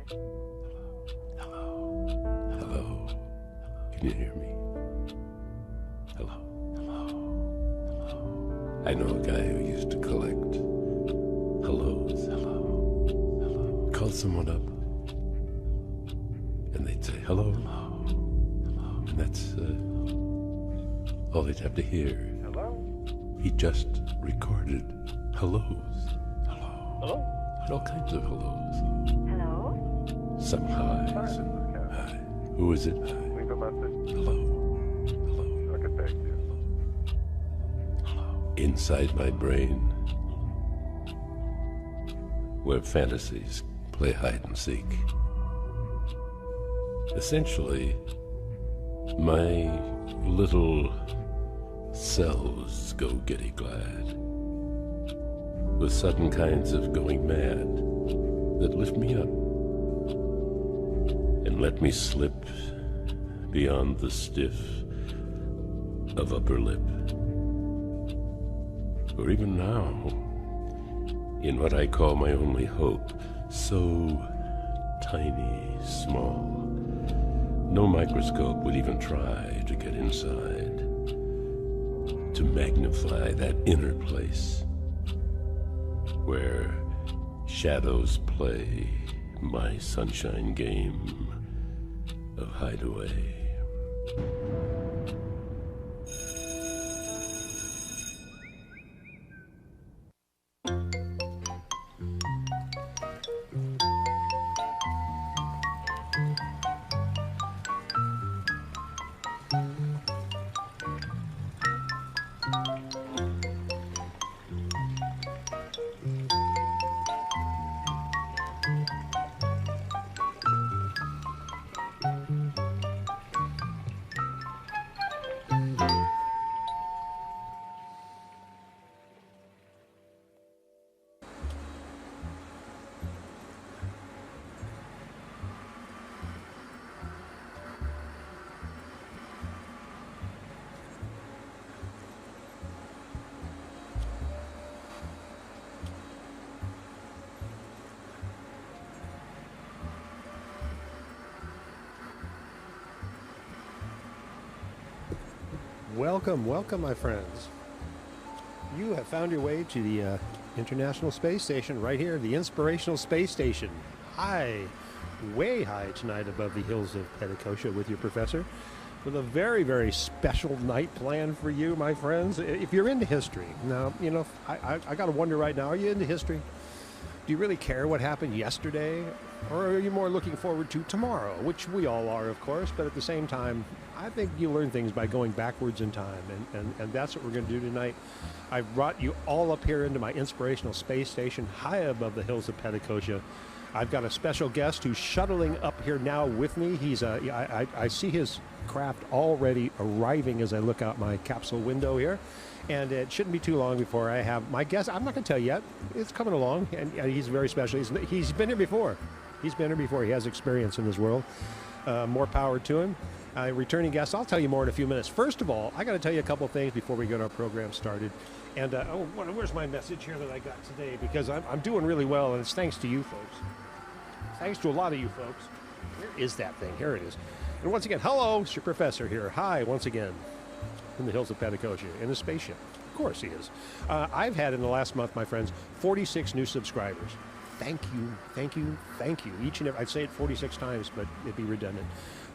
Hello. Hello. Can you hear me? Hello. Hello. Hello. I know a guy who used to collect hellos. Hello. Hello. Call someone up, and they'd say hello. Hello. Hello. And that's all they'd have to hear. Hello? He just recorded hellos. Hello. Hello? All kinds of hellos. Hello? Some highs. Hi, this is Ken. Hi. Who is it? Hi. Leave a message. Hello. Hello. I'll get back to you. Hello. Inside my brain, where fantasies play hide and seek. Essentially, my little selves go giddy glad, with sudden kinds of going mad that lift me up and let me slip beyond the stiff of upper lip. Or even now, in what I call my only hope, so tiny, small, no microscope would even try to get inside, to magnify that inner place where shadows play my sunshine game of hideaway. Welcome, welcome, my friends. You have found your way to the International Space Station right here, the Inspirational Space Station. High, way high tonight above the hills of Petticoat with your professor, with a very, very special night planned for you, my friends. If you're into history, now, you know, I got to wonder right now, are you into history? Do you really care what happened yesterday? Or are you more looking forward to tomorrow, which we all are, of course, but at the same time, I think you learn things by going backwards in time, and that's what we're going to do tonight. I've brought you all up here into my Inspirational Space Station, high above the hills of Petticoat. I've got a special guest who's shuttling up here now with me. I see his craft already arriving as I look out my capsule window here. And it shouldn't be too long before I have my guest. I'm not going to tell you yet. It's coming along, and he's very special. He's been here before. He's been here before. He has experience in this world. More power to him. Returning guest, I'll tell you more in a few minutes. First of all, I got to tell you a couple of things before we get our program started. And, where's my message here that I got today? Because I'm doing really well, and it's thanks to you folks. Thanks to a lot of you folks. Where is that thing? Here it is. And once again, hello, it's your professor here. Hi, once again, in the hills of Petticoat, in a spaceship. Of course he is. I've had in the last month, my friends, 46 new subscribers. Thank you, thank you, thank you. Each and every, I'd say it 46 times, but it'd be redundant.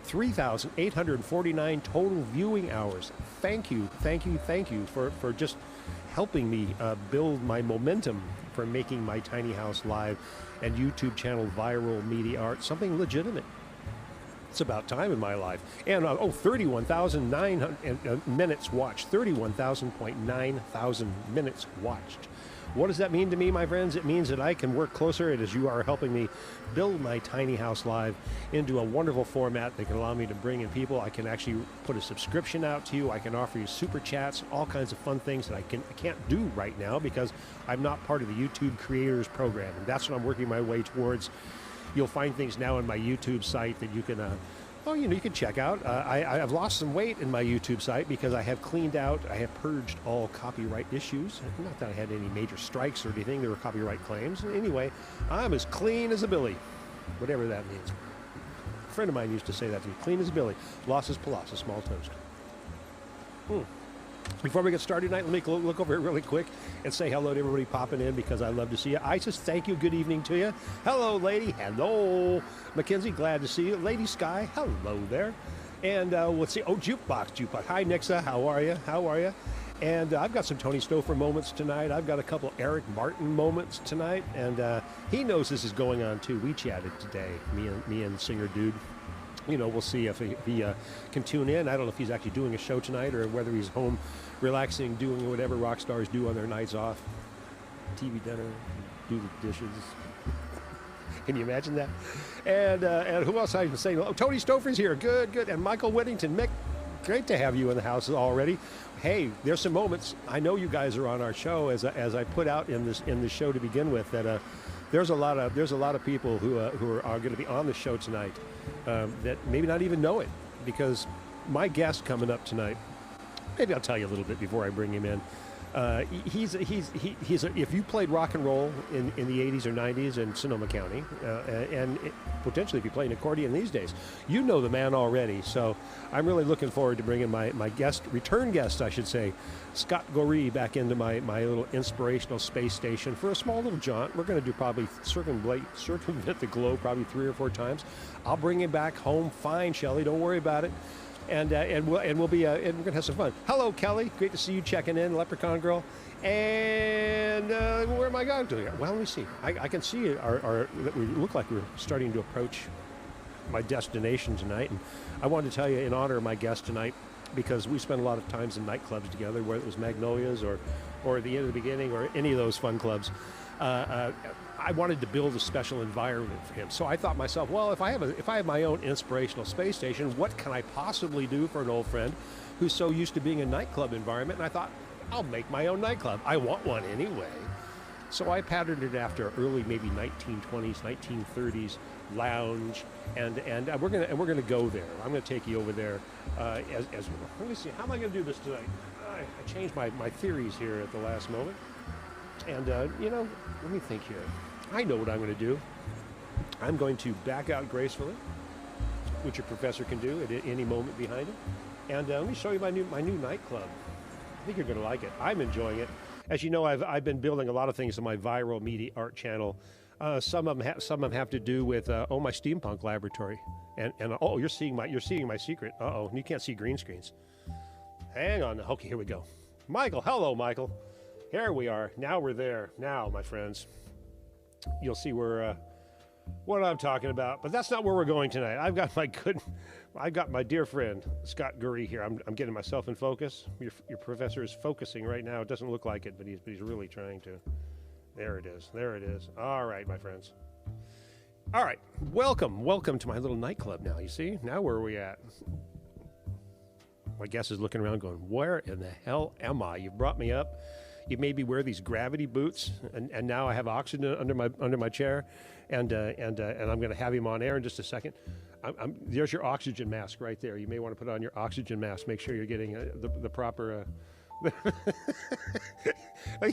3,849 total viewing hours. Thank you, thank you, thank you for just helping me build my momentum for making my tiny house live and YouTube channel ViralMediaArt something legitimate. It's about time in my life. And 31,900 minutes watched. 31,000.9 thousand minutes watched. What does that mean to me, my friends? It means that I can work closer, as you are helping me build my tiny house live into a wonderful format that can allow me to bring in people. I can actually put a subscription out to you. I can offer you super chats, all kinds of fun things that I can't do right now because I'm not part of the YouTube Creators Program. And that's what I'm working my way towards. You'll find things now on my YouTube site that you can, you can check out. I've lost some weight in my YouTube site because I have cleaned out, I have purged all copyright issues. Not that I had any major strikes or anything, there were copyright claims. Anyway, I'm as clean as a billy. whatever that means. A friend of mine used to say that to me, clean as a billy, loss is Palasa, small toast. Before we get started tonight, let me look over it really quick and say hello to everybody popping in because I love to see you. Isis, thank you. Good evening to you. Hello, lady. Hello. Mackenzie, glad to see you. Lady Sky, hello there. And let's see. Oh, Jukebox. Hi, Nixa. How are you? And I've got some Tony Stouffer moments tonight. I've got a couple Eric Martin moments tonight. And he knows this is going on, too. We chatted today, me and Singer Dude. We'll see if he can tune in. I don't know if he's actually doing a show tonight or whether he's home relaxing, doing whatever rock stars do on their nights off. TV dinner, do the dishes. Can you imagine that? And who else I can say? Oh, Tony Stouffer's here. Good. And Michael Whittington. Mick, great to have you in the house already. Hey, there's some moments. I know you guys are on our show as I put out in this show to begin with that there's a lot of people who are going to be on the show tonight that maybe not even know it, because my guest coming up tonight, maybe I'll tell you a little bit before I bring him in. If you played rock and roll in the 80s or 90s in Sonoma County, and potentially if you play an accordion these days, you know the man already. So I'm really looking forward to bringing my return guest, I should say, Scott Goree, back into my little inspirational space station for a small little jaunt. We're going to do probably circumvent the globe probably 3 or 4 times. I'll bring him back home fine, Shelley. Don't worry about it. And we're gonna have some fun. Hello, Kelly. Great to see you checking in, Leprechaun Girl. And where am I going to? Well, let me see. I can see that we look like we're starting to approach my destination tonight. And I wanted to tell you in honor of my guest tonight, because we spent a lot of times in nightclubs together, whether it was Magnolias or the End of the Beginning or any of those fun clubs. I wanted to build a special environment for him. So I thought myself, well, if I have my own inspirational space station, what can I possibly do for an old friend who's so used to being in a nightclub environment? And I thought, I'll make my own nightclub. I want one anyway. So I patterned it after early, maybe 1920s, 1930s lounge, and we're gonna go there. I'm gonna take you over there. Let me see. How am I gonna do this tonight? I changed my theories here at the last moment. And, let me think here. I know what I'm going to do. I'm going to back out gracefully, which a professor can do at any moment behind him. And let me show you my new nightclub. I think you're going to like it. I'm enjoying it. As you know, I've been building a lot of things on my ViralMediaArt channel. Some of them have to do with my steampunk laboratory. And you're seeing my secret. You can't see green screens. Hang on. Okay, here we go. Michael, hello, Michael. Here we are. Now we're there. Now, my friends, you'll see what I'm talking about. But that's not where we're going tonight. I've got my dear friend Scott Goree here. I'm getting myself in focus. Your professor is focusing right now. It doesn't look like it, but he's really trying to. There it is. All right, my friends. All right, welcome to my little nightclub. Now, you see. Now where are we at? My guest is looking around, going, "Where in the hell am I? You've brought me up. You made me wear these gravity boots, and now I have oxygen under my chair, and I'm going to have him on air in just a second. There's your oxygen mask right there. You may want to put on your oxygen mask. Make sure you're getting the proper."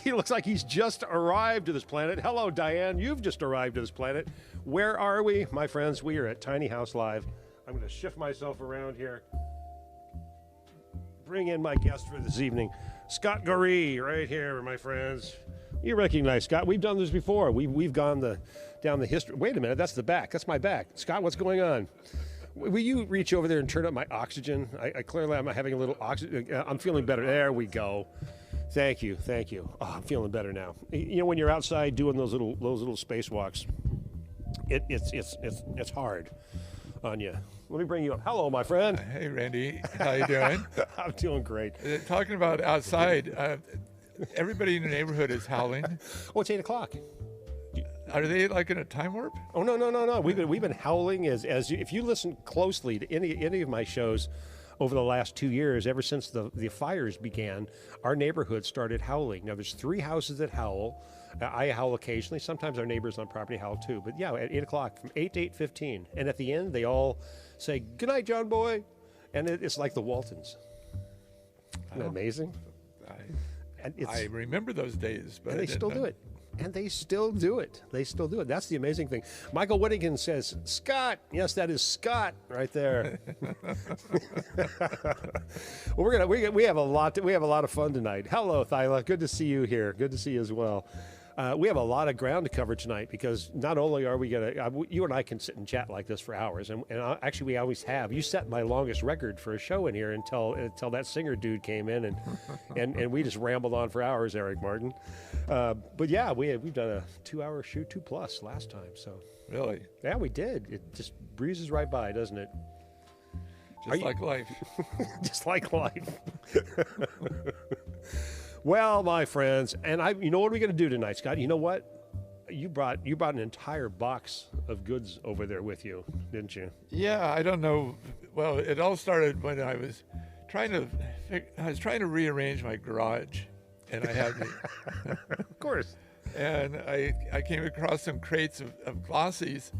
He looks like he's just arrived to this planet. Hello, Diane. You've just arrived to this planet. Where are we, my friends? We are at Tiny House Live. I'm going to shift myself around here. Bring in my guest for this evening. Scott Goree, right here, my friends. You recognize Scott. We've done this before. We've gone down the history. Wait a minute, that's the back. That's my back. Scott, what's going on? Will you reach over there and turn up my oxygen? I clearly I'm having a little oxygen. I'm feeling better. There we go. Thank you. Oh, I'm feeling better now. You know, when you're outside doing those little spacewalks, it's hard on you. Let me bring you up. Hello, my friend. Hey, Randy. How you doing? I'm doing great. Talking about outside, everybody in the neighborhood is howling. Oh, it's 8 o'clock. Are they like in a time warp? Oh, no. We've been howling as if you listen closely to any of my shows over the last 2 years, ever since the fires began, our neighborhood started howling. Now, there's 3 houses that howl. I howl occasionally. Sometimes our neighbors on property howl too. But yeah, at 8 o'clock, from 8 to 8:15. And at the end, they all say, "Good night, John Boy." And it's like the Waltons. Isn't that amazing? I remember those days. But and they still do it. and they still do it. They still do it. That's the amazing thing. Michael Whittington says, Scott. Yes, that is Scott right there. Well, we have a lot of fun tonight. Hello, Thyla. Good to see you here. Good to see you as well. We have a lot of ground to cover tonight because not only are we going to, you and I can sit and chat like this for hours, and actually we always have. You set my longest record for a show in here until that singer dude came in, and we just rambled on for hours, Eric Martin. But yeah, we've done a 2-hour shoot, 2+ last time. So Really? yeah, we did. It just breezes right by, doesn't it? Just like life. Just like life. Well, my friends, and you know what we're going to do tonight, Scott? You know what? You brought an entire box of goods over there with you, didn't you? Yeah, I don't know. Well, it all started when I was trying to rearrange my garage, and I had Of course. and I came across some crates of glossies,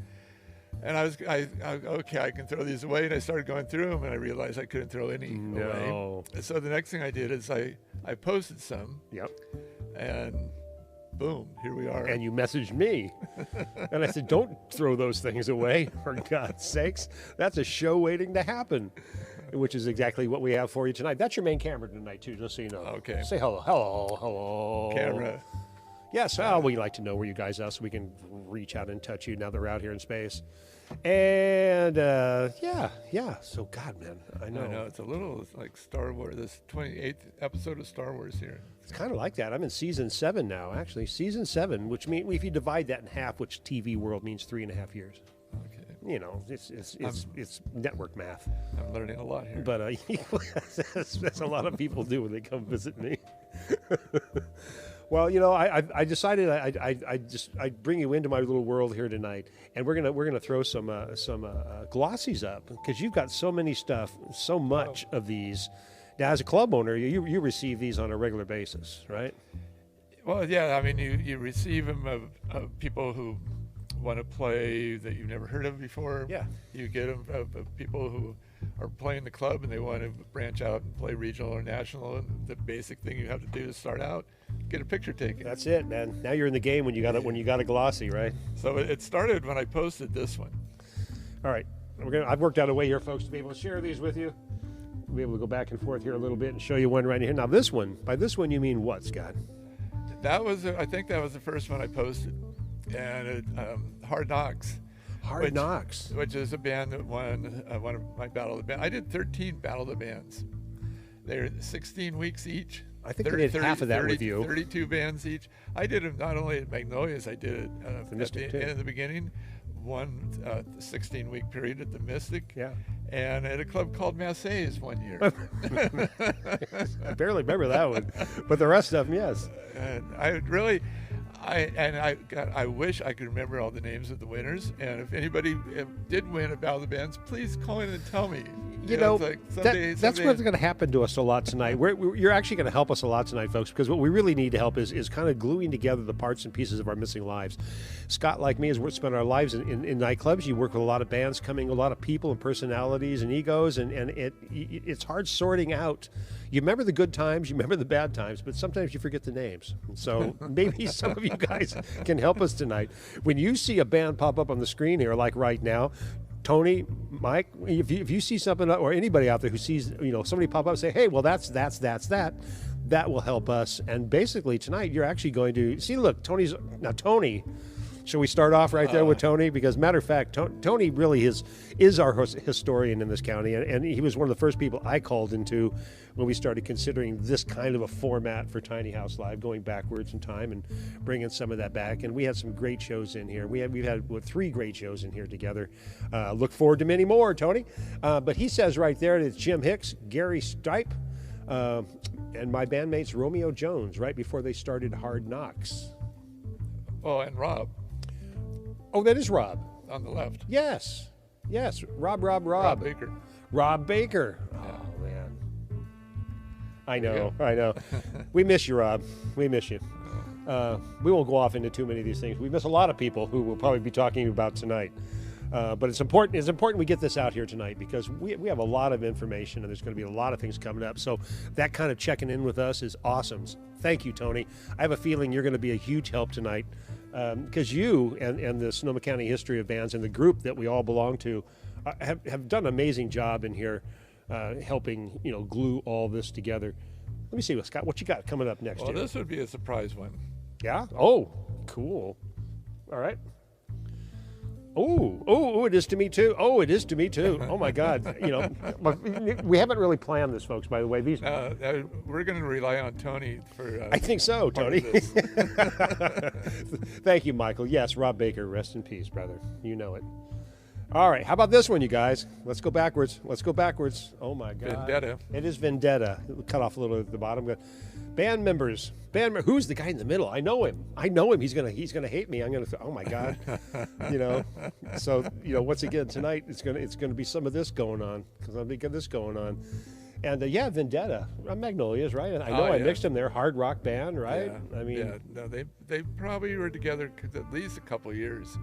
and okay, I can throw these away, and I started going through them, and I realized I couldn't throw any away. So the next thing I did is I posted some. Yep. And boom, here we are. And you messaged me. And I said, don't throw those things away, for God's sakes. That's a show waiting to happen, which is exactly what we have for you tonight. That's your main camera tonight, too, just so you know. Okay. Say hello. Hello. Hello. Camera. Yes, we like to know where you guys are so we can reach out and touch you now that we're out here in space. And yeah. So, God, man, I know. It's like Star Wars, this 28th episode of Star Wars here. It's kind of like that. I'm in season 7 now, actually. Season 7, which means if you divide that in half, which TV world means 3.5 years. Okay. You know, it's network math. I'm learning a lot here. But that's a lot of people do when they come visit me. Well, you know, I decided I'd bring you into my little world here tonight, and we're gonna throw some glossies up because you've got so many stuff, so much of these. Now, as a club owner, you receive these on a regular basis, right? Well, yeah. I mean, you receive them of people who want to play that you've never heard of before. Yeah. You get them of people who are playing the club and they want to branch out and play regional or national. And the basic thing you have to do to start out, get a picture taken. That's it, man. Now you're in the game when you got a glossy, right? So it started when I posted this one. All right, I've worked out a way here, folks, to be able to share these with you. We'll be able to go back and forth here a little bit and show you one right here. Now, this one, by this one, you mean what, Scott? I think that was the first one I posted, and Hard Knocks. Hard Knocks, which is a band that won one of my Battle of the Bands. I did 13 Battle of the Bands. They're 16 weeks each. I think I did half of that with you. 32 bands each. I did them not only at Magnolias, I did it at the end of the beginning, one 16-week period at the Mystic. Yeah. And at a club called Massays one year. I barely remember that one, but the rest of them, yes. And I wish I could remember all the names of the winners. And if anybody did win a Battle of the Bands, please call in and tell me. You know, like that's what's going to happen to us a lot tonight. You're actually going to help us a lot tonight, folks, because what we really need to help is kind of gluing together the parts and pieces of our missing lives. Scott, like me, has spent our lives in nightclubs. You work with a lot of bands coming, a lot of people and personalities and egos, and it's hard sorting out. You remember the good times, you remember the bad times, but sometimes you forget the names. So maybe some of you guys can help us tonight. When you see a band pop up on the screen here, like right now, Tony, Mike, if you see something, or anybody out there who sees, somebody pop up and say, hey, well, that's that will help us. And basically tonight you're actually going to see, look, Tony, shall we start off right there with Tony? Because matter of fact, Tony really is our historian in this county, and he was one of the first people I called into when we started considering this kind of a format for Tiny House Live, going backwards in time and bringing some of that back. And we had some great shows in here. We've had 3 great shows in here together. Look forward to many more, Tony. But he says right there that it's Jim Hicks, Gary Stipe, and my bandmates Romeo Jones right before they started Hard Knocks. Oh, and Rob. Oh, that is Rob. On the left. Yes. Rob. Rob Baker. Rob Baker. Oh, man. I know. We miss you, Rob. We miss you. We won't go off into too many of these things. We miss a lot of people who we'll probably be talking about tonight. But it's important. It's important we get this out here tonight because we have a lot of information and there's going to be a lot of things coming up. So that kind of checking in with us is awesome. Thank you, Tony. I have a feeling you're going to be a huge help tonight because you and the Sonoma County History of Bands and the group that we all belong to have done an amazing job in here helping glue all this together. Let me see, Scott, what you got coming up next? Well, here? this would be a surprise one. Yeah. Oh, cool. All right. Oh, it is to me too. Oh, it is to me too. Oh my God. We haven't really planned this, folks, by the way. These we're going to rely on Tony for I think so, Tony. Thank you, Michael. Yes, Rob Baker, rest in peace, brother. You know it. All right, how about this one, you guys? Let's go backwards. Oh my God. Vendetta. It is Vendetta. Cut off a little at the bottom. Band members. Who's the guy in the middle? I know him. He's gonna hate me. I'm gonna. Oh my God. So once again tonight it's gonna be some of this going on because I'm thinking this going on, and Vendetta, Magnolias, right? I know I mixed them there. Hard rock band, right? Yeah. I mean, no, they probably were together at least a couple of years.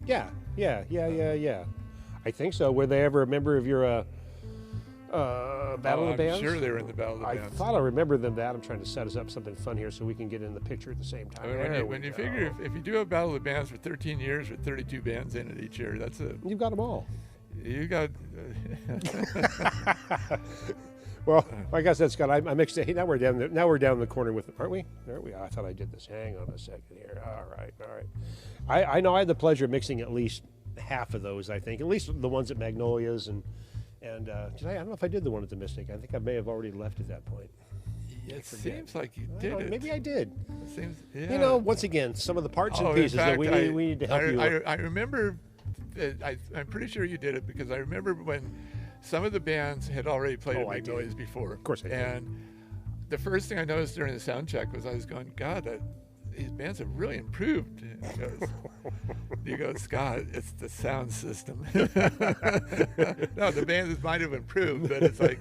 Yeah. I think so. Were they ever a member of your Battle of the Bands? I'm sure they were in the Battle of the Bands. I thought I remembered them that. I'm trying to set us up something fun here so we can get in the picture at the same time. When you figure if you do a Battle of the Bands for 13 years with 32 bands in it each year, you've got them all. You got. Well, like I said, Scott, I mixed it. Hey, now we're down the corner with, aren't we? I thought I did this. Hang on a second here. All right. I know I had the pleasure of mixing at least half of those. I think at least the ones at Magnolias and I don't know if I did the one at the Mystic. I think I may have already left at that point. It seems like you did it. Maybe I did. It seems, yeah. Once again, some of the parts and pieces that we need to help you. I remember. I'm pretty sure you did it because I remember when some of the bands had already played at Magnolias before. Of course I did. And the first thing I noticed during the sound check was I was going, God, these bands have really improved. And he goes, Scott, it's the sound system. No, the bands might have improved, but it's like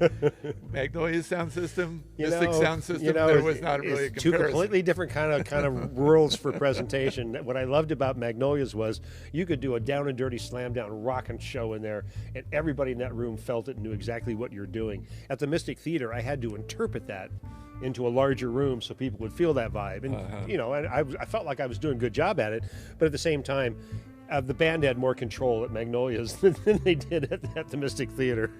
Magnolia's sound system, Mystic sound system, there was not really a comparison. Two completely different kind of worlds for presentation. What I loved about Magnolias was you could do a down and dirty slam down rockin' show in there, and everybody in that room felt it and knew exactly what you're doing. At the Mystic Theater, I had to interpret that into a larger room so people would feel that vibe. And, and I felt like I was doing a good job at it, but at the same time, the band had more control at Magnolias than they did at the Mystic Theater.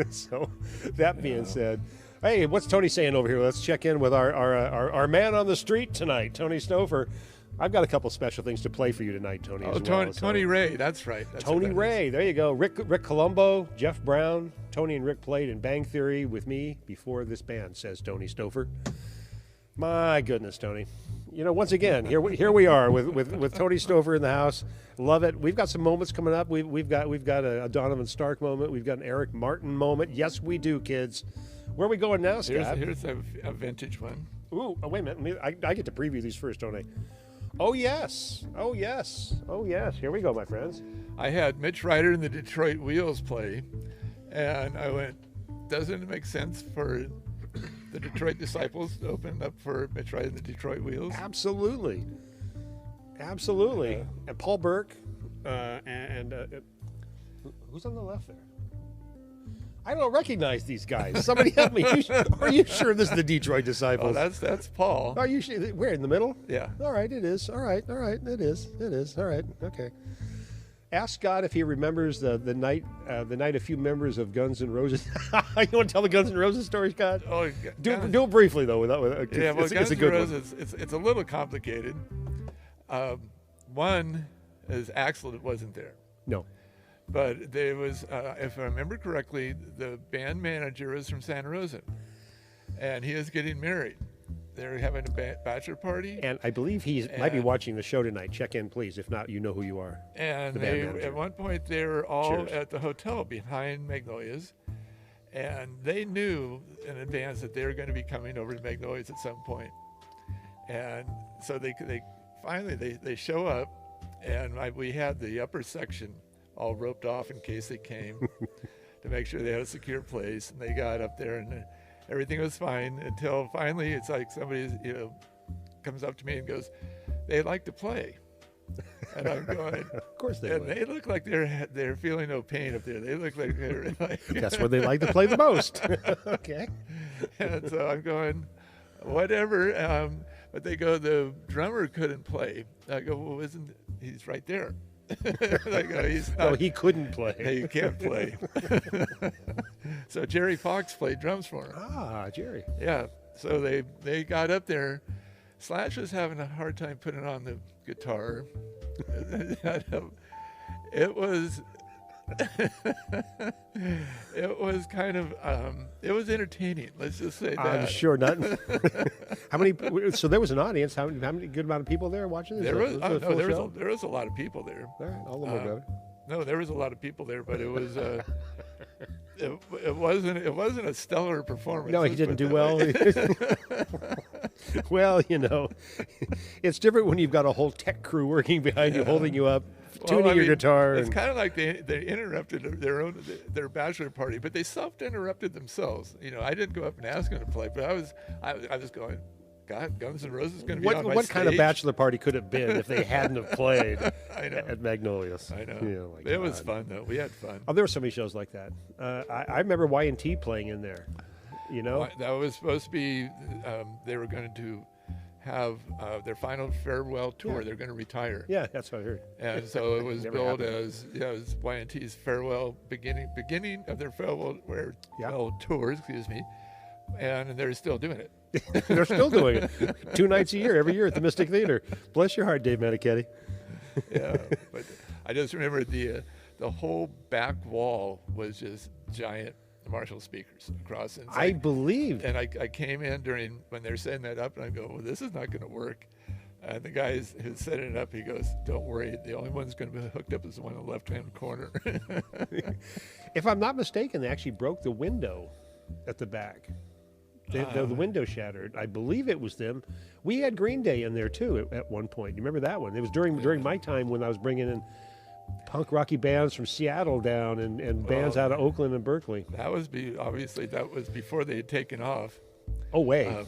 So that being said, hey, what's Tony saying over here? Let's check in with our man on the street tonight, Tony Stouffer. I've got a couple special things to play for you tonight, Tony. As well. Tony Ray, that's right. Tony Ray, there you go. Rick Colombo, Jeff Brown. Tony and Rick played in Bang Theory with me before this band, says Tony Stouffer. My goodness, Tony. Once again, here we are with Tony Stouffer in the house. Love it. We've got some moments coming up. We've got a Donovan Stark moment. We've got an Eric Martin moment. Yes, we do, kids. Where are we going now, Scott? Here's a vintage one. Ooh, wait a minute. I get to preview these first, don't I? Oh, yes. Here we go, my friends. I had Mitch Ryder and the Detroit Wheels play, and I went, doesn't it make sense for the Detroit Disciples to open up for Mitch Ryder and the Detroit Wheels? Absolutely. And Paul Burke, and who's on the left there? I don't recognize these guys. Somebody help me. Are you sure this is the Detroit Disciples? Oh, that's Paul. Are you sure? Where, in the middle? Yeah. All right, it is. All right, it is. All right, okay. Ask Scott if he remembers the night a few members of Guns N' Roses. You want to tell the Guns N' Roses story, Scott? Oh, do it briefly though. Guns N' Roses. It's a little complicated. One is Axl wasn't there. No. But there was, if I remember correctly, the band manager was from Santa Rosa, and he is getting married. They're having a bachelor party. And I believe he might be watching the show tonight. Check in, please. If not, you know who you are. And at one point, they were all at the hotel behind Magnolias, and they knew in advance that they were going to be coming over to Magnolias at some point. And so they finally show up, and we had the upper section all roped off in case they came to make sure they had a secure place. And they got up there, and everything was fine until finally it's like somebody comes up to me and goes, they'd like to play. And I'm going, Of course they and would. they look like they're feeling no pain up there. They look like they're like, That's where they like to play the most. Okay. and so I'm going, whatever. But they go, the drummer couldn't play. I go, well, he's right there. I go, he's not. No, he couldn't play. Hey, you can't play. So Jerry Fox played drums for him. Ah, Jerry. Yeah. So they got up there. Slash was having a hard time putting on the guitar. It was it was kind of it was entertaining. Let's just say that. I'm sure not. How many? So there was an audience. How many good amount of people there watching this? There was a full show? there was a lot of people there. All right, all the more better. No, there was a lot of people there, but it was it wasn't a stellar performance. No, he didn't do well. Well, you know, it's different when you've got a whole tech crew working behind you, holding you up, tuning your guitar. It's kind of like they interrupted their bachelor party, but they self-interrupted themselves. You know, I didn't go up and ask them to play, but I was going, God, Guns N' Roses going to be on my what stage? kind of bachelor party could it have been if they hadn't have played I know. at Magnolia's? I know. Oh, my It was God. fun though. We had fun. Oh, there were so many shows like that. I remember Y&T playing in there. You know, That was supposed to be. They were going to have their final farewell tour. Yeah. They're going to retire. yeah, that's what I heard. And so it was Never billed happened. as it was Y&T's farewell beginning of their farewell tour, excuse me, and they're still doing it. They're still doing it 2 nights a year, every year at the Mystic Theater. Bless your heart, Dave Manichetti. Yeah, but I just remember the whole back wall was just giant Marshall speakers across inside. I believe. And I came in when they were setting that up, and I go, well, this is not going to work. And the guy who's setting it up, he goes, don't worry, the only one that's going to be hooked up is the one in the left-hand corner. If I'm not mistaken, they actually broke the window at the back. The window shattered. I believe it was them. We had Green Day in there too at one point. You remember that one? It was during my time when I was bringing in punk rocky bands from Seattle down and bands out of Oakland and Berkeley. That was before they had taken off. Oh, way.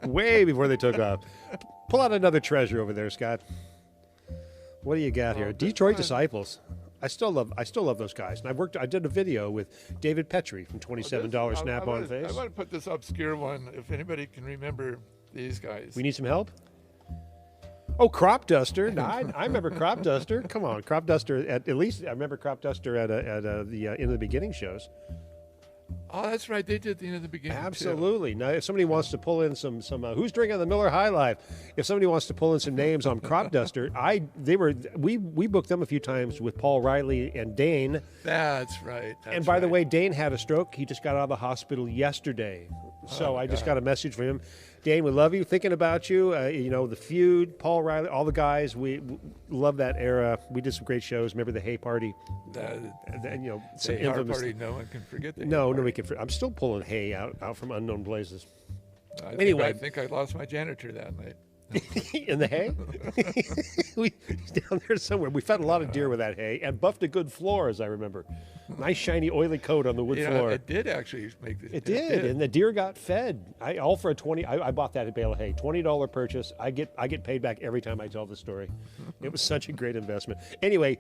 Way before they took off. Pull out another treasure over there, Scott. What do you got here? Detroit Disciples. I still love those guys. And I did a video with David Petrie from $27 Snap-on Face. I want to put this obscure one, if anybody can remember these guys. We need some help? Oh, Crop Duster. No, I remember Crop Duster. Come on, Crop Duster. At least I remember Crop Duster at the In the Beginning shows. Oh, that's right. They did the end of the beginning. Absolutely. Now, if somebody wants to pull in some who's drinking the Miller High Life, if somebody wants to pull in some names on Crop Duster, we booked them a few times with Paul Riley and Dane. That's right. And by the way, Dane had a stroke. He just got out of the hospital yesterday. So I just got a message from him. Dane, we love you. Thinking about you. You know, The Feud, Paul Riley, all the guys. We love that era. We did some great shows. Remember the Hay Party? And, you know, some the Hay infamous. Party. No one can forget that. No, nobody can. I'm still pulling hay out from unknown places. I think I lost my janitor that night. In the hay? He's down there somewhere. We found a lot of deer with that hay and buffed a good floor, as I remember. Nice, shiny, oily coat on the wood floor. It did actually make this. It did, and the deer got fed. All for a $20. I bought that bale of hay, $20 purchase. I get paid back every time I tell the story. It was such a great investment. Anyway,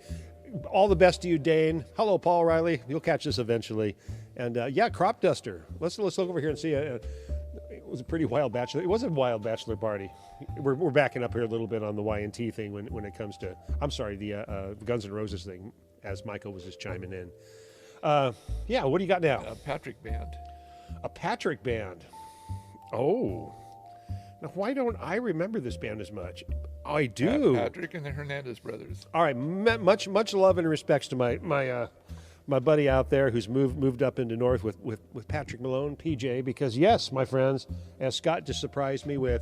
all the best to you, Dane. Hello, Paul Riley. You'll catch this eventually. And Crop Duster. Let's look over here and see. It was a pretty wild bachelor. It was a wild bachelor party. We're backing up here a little bit on the Y&T thing when it comes to. I'm sorry, the Guns N' Roses thing. As Michael was just chiming in. What do you got now? A Patrick Band. A Patrick Band. Oh. Now, why don't I remember this band as much? I do. Patrick and the Hernandez brothers. All right. Much love and respects to my buddy out there who's moved up into North with Patrick Malone, PJ, because yes, my friends, as Scott just surprised me with,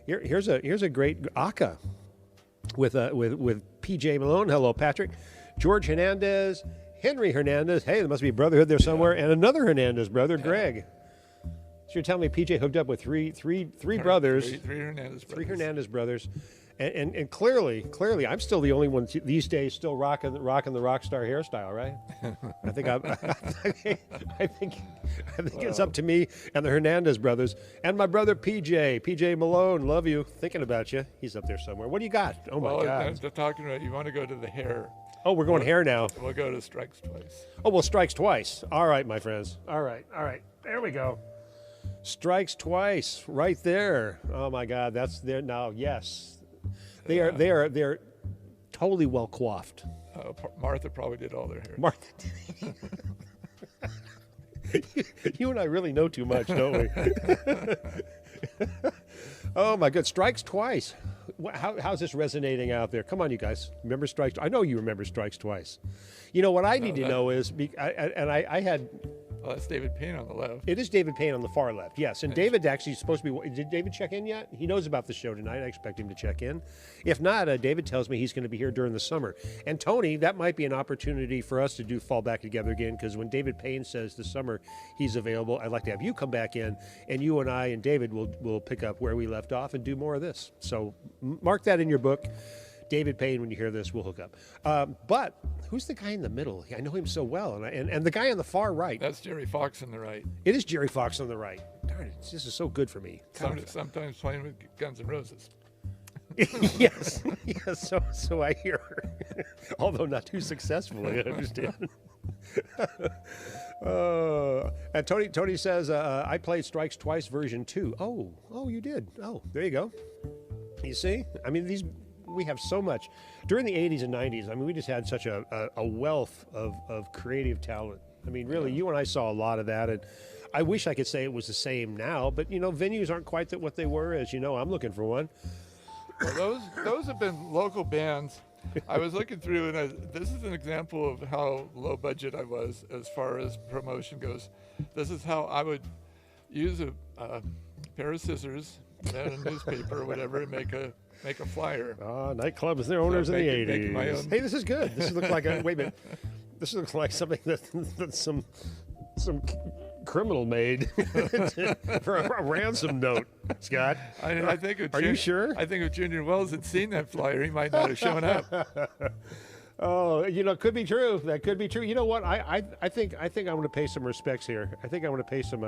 here's a great aka with PJ Malone. Hello, Patrick. George Hernandez, Henry Hernandez. Hey, there must be a brotherhood there somewhere, and another Hernandez brother, Greg. So you're telling me PJ hooked up with three brothers, Three Hernandez brothers. Three Hernandez brothers, And clearly, I'm still the only one these days still rocking the rock star hairstyle, right? I think I think it's up to me and the Hernandez brothers and my brother PJ Malone. Love you. Thinking about you. He's up there somewhere. What do you got? Oh my God! They're talking about you want to go to the hair. Oh, we're going hair now. We'll go to Strikes Twice. Oh, well, Strikes Twice. All right, my friends. All right. There we go. Strikes Twice, right there. Oh my God, that's there now. Yes. They're totally well coiffed. Martha probably did all their hair. Martha did. You and I really know too much, don't we? Oh my God, Strikes Twice. How's this resonating out there? Come on, you guys. Remember Strikes? I know you remember Strikes Twice. You know what I need to know is, I had. Oh, that's David Payne on the left. It is David Payne on the far left, yes. And David actually is supposed to be... Did David check in yet? He knows about the show tonight. I expect him to check in. If not, David tells me he's going to be here during the summer. And Tony, that might be an opportunity for us to fall back together again, because when David Payne says this summer he's available, I'd like to have you come back in, and you and I and David will pick up where we left off and do more of this. So mark that in your book. David Payne, when you hear this, we'll hook up. But who's the guy in the middle? I know him so well. And the guy on the far right. That's Jerry Fox on the right. It is Jerry Fox on the right. Darn it, this is so good for me. Sometimes playing with Guns N' Roses. Yes, so I hear. Although not too successfully, I understand. And Tony says, I played Strikes Twice version 2. Oh, you did. Oh, there you go. You see? I mean, we have so much. During the 80s and 90s, I mean, we just had such a wealth of creative talent. I mean, really, you and I saw a lot of that, and I wish I could say it was the same now, but, venues aren't quite what they were. As you know, I'm looking for one. Well, those have been local bands. I was looking through, and this is an example of how low budget I was as far as promotion goes. This is how I would use a pair of scissors and a newspaper or whatever and make a flyer. Nightclubs, they're owners in the 80s. Hey, this is good. This looks like wait a minute. This looks like something that some criminal made for a ransom note, Scott. I think Are you sure? I think if Junior Wells had seen that flyer, he might not have shown up. Oh, it could be true. That could be true. You know what? I think I'm going to pay some respects here. I think I want to pay some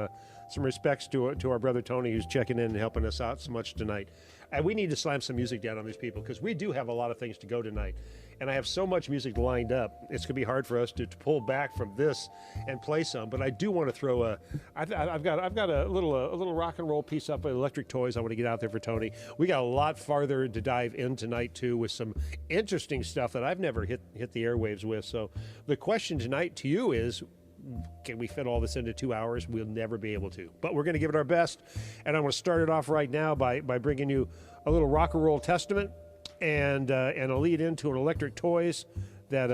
respects to our brother Tony, who's checking in and helping us out so much tonight. And we need to slam some music down on these people, because we do have a lot of things to go tonight. And I have so much music lined up, it's going to be hard for us to pull back from this and play some. But I do want to throw I've got a little rock and roll piece up with Electric Toys I want to get out there for Tony. We got a lot farther to dive in tonight, too, with some interesting stuff that I've never hit the airwaves with. So the question tonight to you is, can we fit all this into 2 hours? We'll never be able to, but we're going to give it our best. And I'm going to start it off right now by bringing you a little rock and roll testament and a lead into an Electric Toys that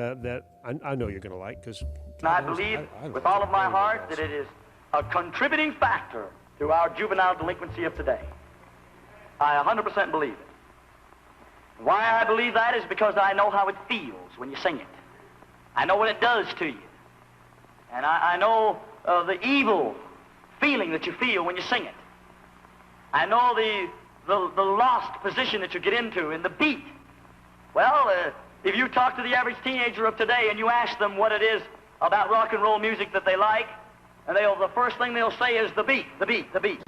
I know you're going to like, because I believe with all of my heart that it is a contributing factor to our juvenile delinquency of today. I 100% believe it. Why I believe that is because I know how it feels when you sing it. I know what it does to you. And I know the evil feeling that you feel when you sing it. I know the lost position that you get into in the beat. Well, if you talk to the average teenager of today and you ask them what it is about rock and roll music that they like, and the first thing they'll say is the beat, the beat, the beat.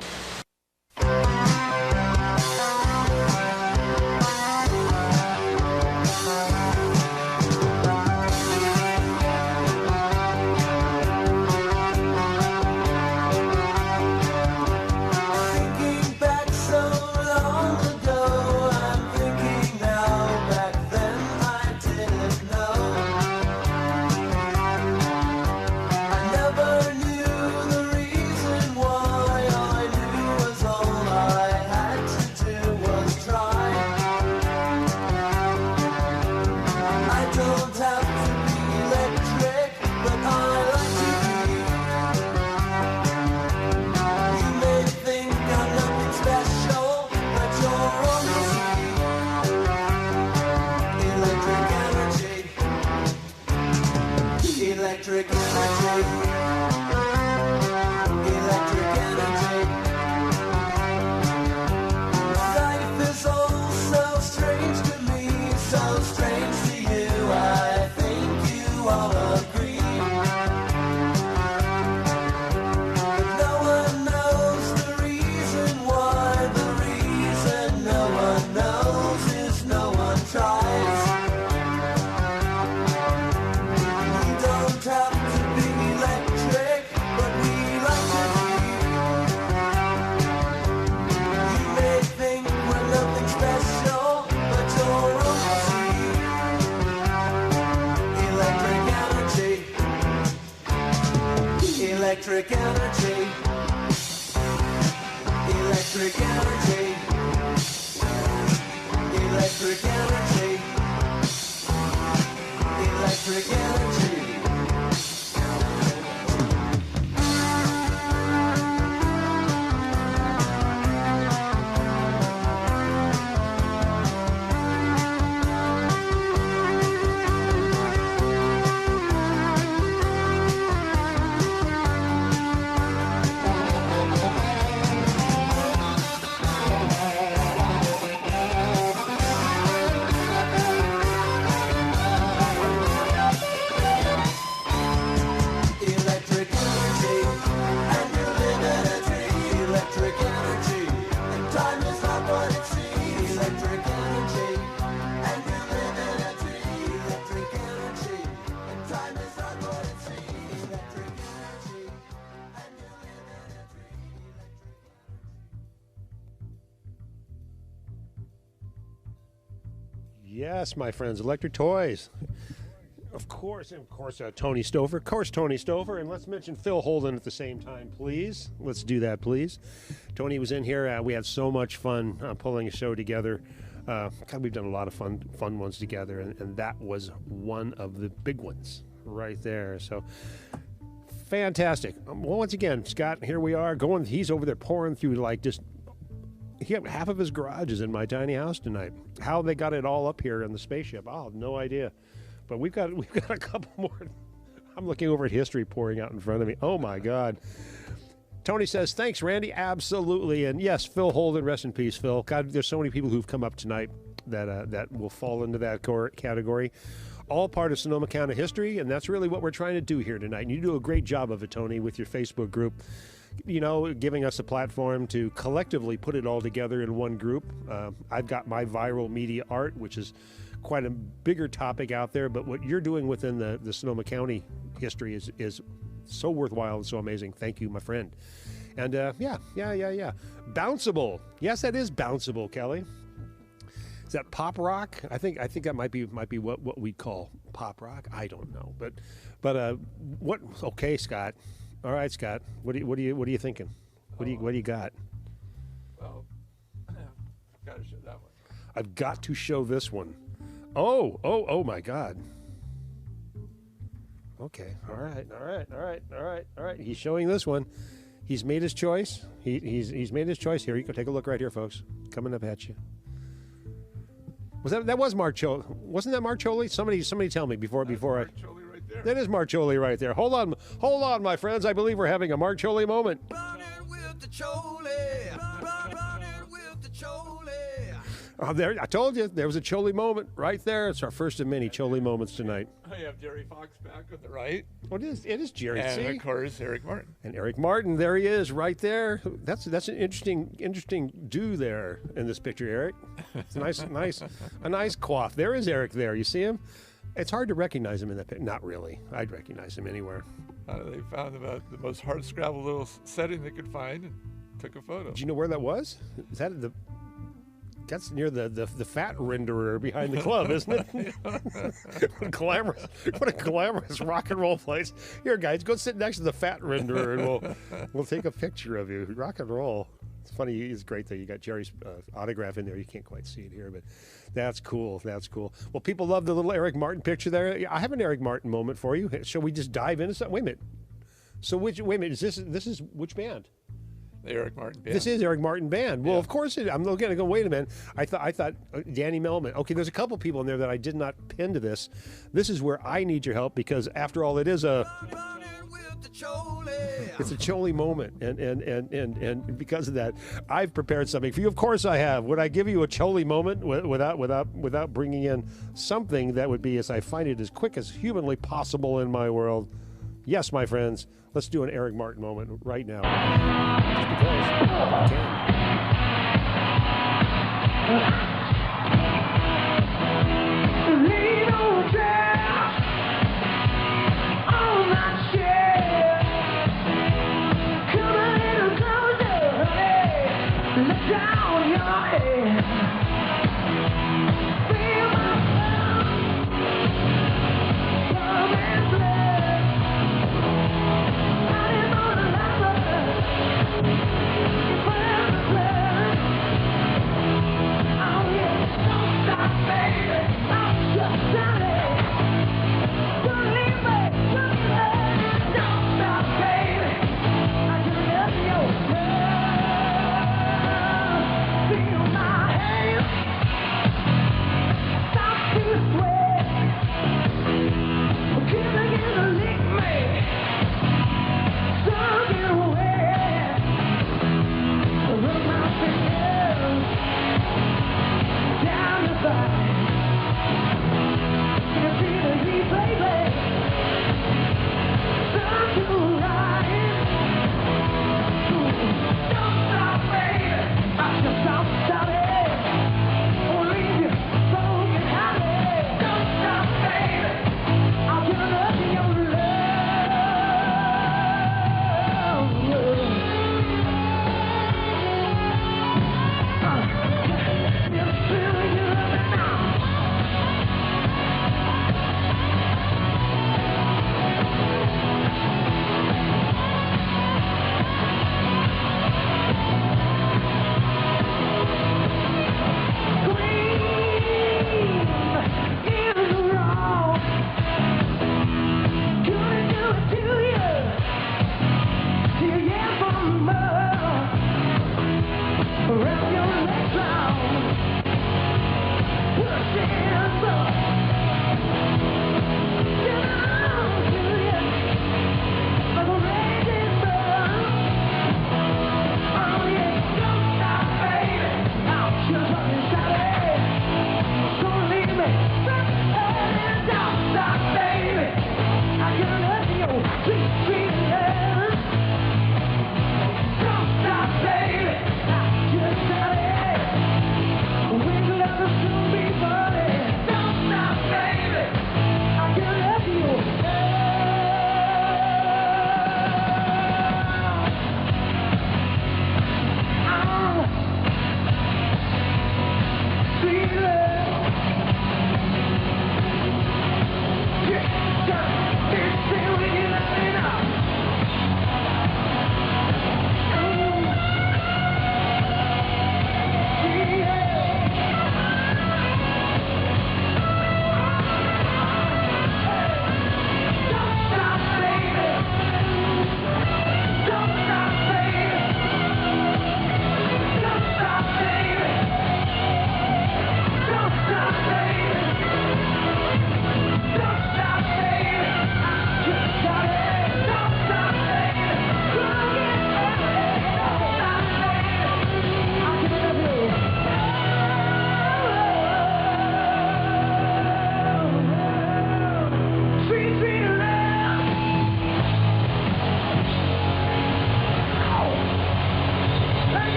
Electric energy. Electric energy. Life is all so strange. Electric energy. Electric energy. Electric energy. Electric energy. Electric energy, and you live in a dream. Electric energy, and time is not what it seems. Electric energy, and you live in a dream. Electric energy, and time is not what it seems. Electric energy, and you live in a dream. Yes, my friends, electric toys. Of course, Tony Stover. Of course, Tony Stover. And let's mention Phil Holden at the same time, please. Let's do that, please. Tony was in here. We had so much fun pulling a show together. God, we've done a lot of fun ones together, and that was one of the big ones right there. So fantastic. Well, once again, Scott, here we are going. He's over there pouring through half of his garage is in my tiny house tonight. How they got it all up here in the spaceship, I have no idea. But we've got a couple more. I'm looking over at history pouring out in front of me. Oh my God. Tony says, thanks, Randy. Absolutely. And yes, Phil Holden, rest in peace, Phil. God, there's so many people who've come up tonight that will fall into that category. All part of Sonoma County history, and that's really what we're trying to do here tonight. And you do a great job of it, Tony, with your Facebook group. You know, giving us a platform to collectively put it all together in one group. I've got my ViralMediaArt, which is quite a bigger topic out there, but what you're doing within the Sonoma County history is so worthwhile and so amazing. Thank you, my friend. And yeah. Bounceable. Yes, that is bounceable, Kelly. Is that pop rock? I think that might be what we call pop rock. I don't know, but what? Okay, Scott. All right, Scott. What are you thinking? What do you got? Well, I've got to show that one. I've got to show this one. Oh my God. Okay. All right. He's showing this one. He's made his choice. He's made his choice. Here you go. Take a look right here, folks. Coming up at you. That was Marcholi? Wasn't that Marcholi? Somebody tell me before I. Marcholi right there. That is Marcholi right there. Hold on, my friends. I believe we're having a Marcholi moment. Running with the Choli. Running with the Choli. Oh, there! I told you there was a Choli moment right there. It's our first of many Choli moments tonight. I have Jerry Fox back on the right. Well, it is Jerry. And see? of course, Eric Martin. And Eric Martin, there he is, right there. That's an interesting do there in this picture, Eric. It's a nice coif. There is Eric. There, you see him? It's hard to recognize him in that picture. Not really. I'd recognize him anywhere. They found the most hard-scrabble little setting they could find and took a photo. Do you know where that was? Is that That's near the fat renderer behind the club, isn't it? What a glamorous rock and roll place. Here, guys, go sit next to the fat renderer, and we'll take a picture of you. Rock and roll. It's funny. It's great that you got Jerry's autograph in there. You can't quite see it here, but that's cool. That's cool. Well, people love the little Eric Martin picture there. I have an Eric Martin moment for you. Shall we just dive into something? Wait a minute. So wait a minute. This is which band? The Eric Martin Band. This is Eric Martin Band. Well, yeah. Of course I'm looking to go, wait a minute. I thought Danny Melman. Okay, there's a couple people in there that I did not pin to this. This is where I need your help because after all, it's a Choli moment. And because of that, I've prepared something for you. Of course I have. Would I give you a Choli moment without bringing in something that would be, as I find it, as quick as humanly possible in my world? Yes, my friends. Let's do an Eric Martin moment right now. Just because I can. Lean over on my chair. Come a little closer, honey. Let down your head. Feel my love and blood.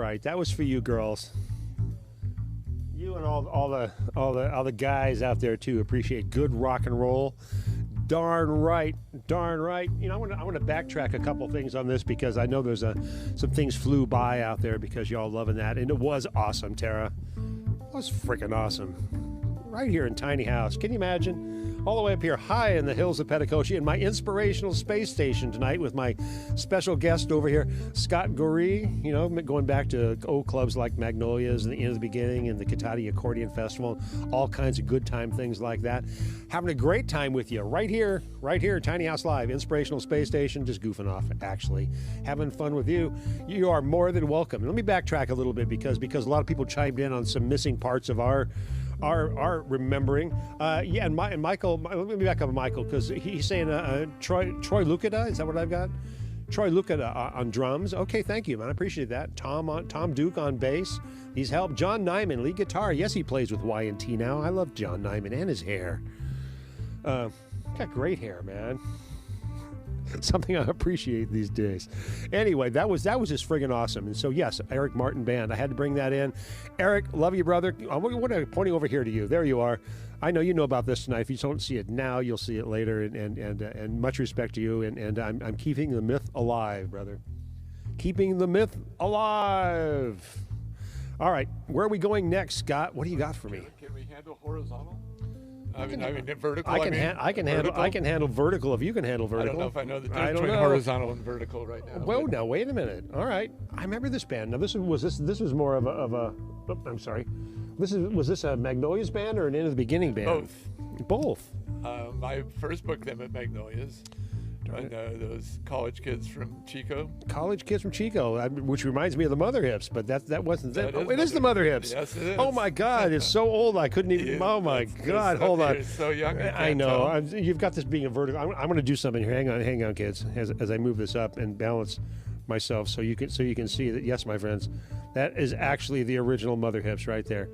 right, that was for you girls. You and all the guys out there too appreciate good rock and roll. Darn right, darn right. You know, I want to backtrack a couple things on this because I know there's some things flew by out there because y'all loving that, and it was awesome, Tara. It was freaking awesome. Right here in Tiny House. Can you imagine? All the way up here high in the hills of Petacochi in my inspirational space station tonight with my special guest over here, Scott Goree, you know, going back to old clubs like Magnolias and the End of the Beginning and the Katati Accordion Festival, all kinds of good time things like that. Having a great time with you right here, Tiny House Live, inspirational space station, just goofing off, actually. Having fun with you. You are more than welcome. Let me backtrack a little bit because a lot of people chimed in on some missing parts of our remembering. Yeah, and Michael, let me back up Michael, because he's saying Troy Lucada, is that what I've got? Troy Lucada on drums. Okay, thank you, man. I appreciate that. Tom Duke on bass. He's helped. John Nyman, lead guitar. Yes, he plays with Y&T now. I love John Nyman and his hair. Got great hair, man. Something I appreciate these days. Anyway, that was just friggin' awesome. And so, yes, Eric Martin Band. I had to bring that in. Eric, love you, brother. I'm pointing over here to you. There you are. I know you know about this tonight. If you don't see it now, you'll see it later. And much respect to you. And I'm keeping the myth alive, brother. Keeping the myth alive. All right, where are we going next, Scott? What do you got for me? Can we handle horizontal? I mean vertical. I can handle vertical if you can handle vertical. I don't know if I know the difference between horizontal and vertical right now. Well, now wait a minute. All right, I remember this band. Now this was more of a. Oh, I'm sorry. Was this a Magnolias band or an End of the Beginning band? Both. I first booked them at Magnolias. And those college kids from Chico. College kids from Chico, which reminds me of the Mother Hips, but that wasn't it. Oh, it is the Mother Hips. Yes, it is. Oh my God, it's so old I couldn't even. Oh my God, hold on. You're so young. I know. You've got this being a vertical. I'm going to do something here. Hang on, kids, as I move this up and balance myself, so you can see that. Yes, my friends, that is actually the original Mother Hips right there.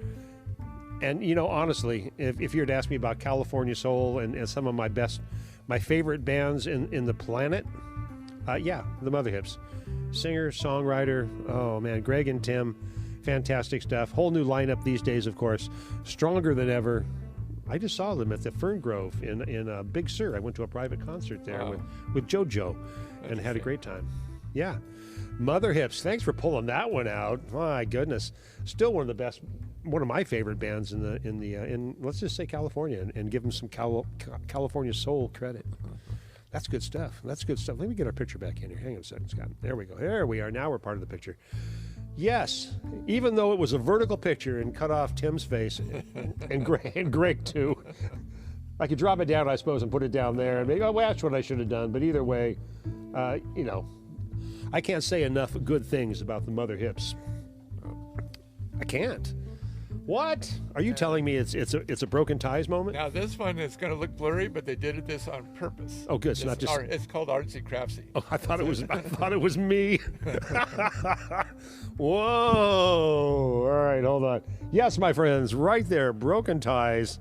And you know, honestly, if you were to ask me about California Soul and some of my favorite bands in the planet, yeah, the Mother Hips. Singer, songwriter, oh man, Greg and Tim, fantastic stuff. Whole new lineup these days, of course. Stronger than ever. I just saw them at the Fern Grove in Big Sur. I went to a private concert there with JoJo and had a great time. Yeah. Mother Hips, thanks for pulling that one out. My goodness. Still one of the best, one of my favorite bands in let's just say California, and give them some California soul credit. That's good stuff. That's good stuff. Let me get our picture back in here. Hang on a second, Scott. There we go. There we are. Now we're part of the picture. Yes, even though it was a vertical picture and cut off Tim's face and Greg too. I could drop it down, I suppose, and put it down there and maybe, oh, well, that's what I should have done. But either way, you know, I can't say enough good things about the Mother Hips. I can't. What? Are you telling me it's a Broken Ties moment? Now this one is going to look blurry, but they did this on purpose. Oh, good. It's not just. It's called artsy craftsy. Oh, I thought it was me. Whoa! All right, hold on. Yes, my friends, right there, Broken Ties.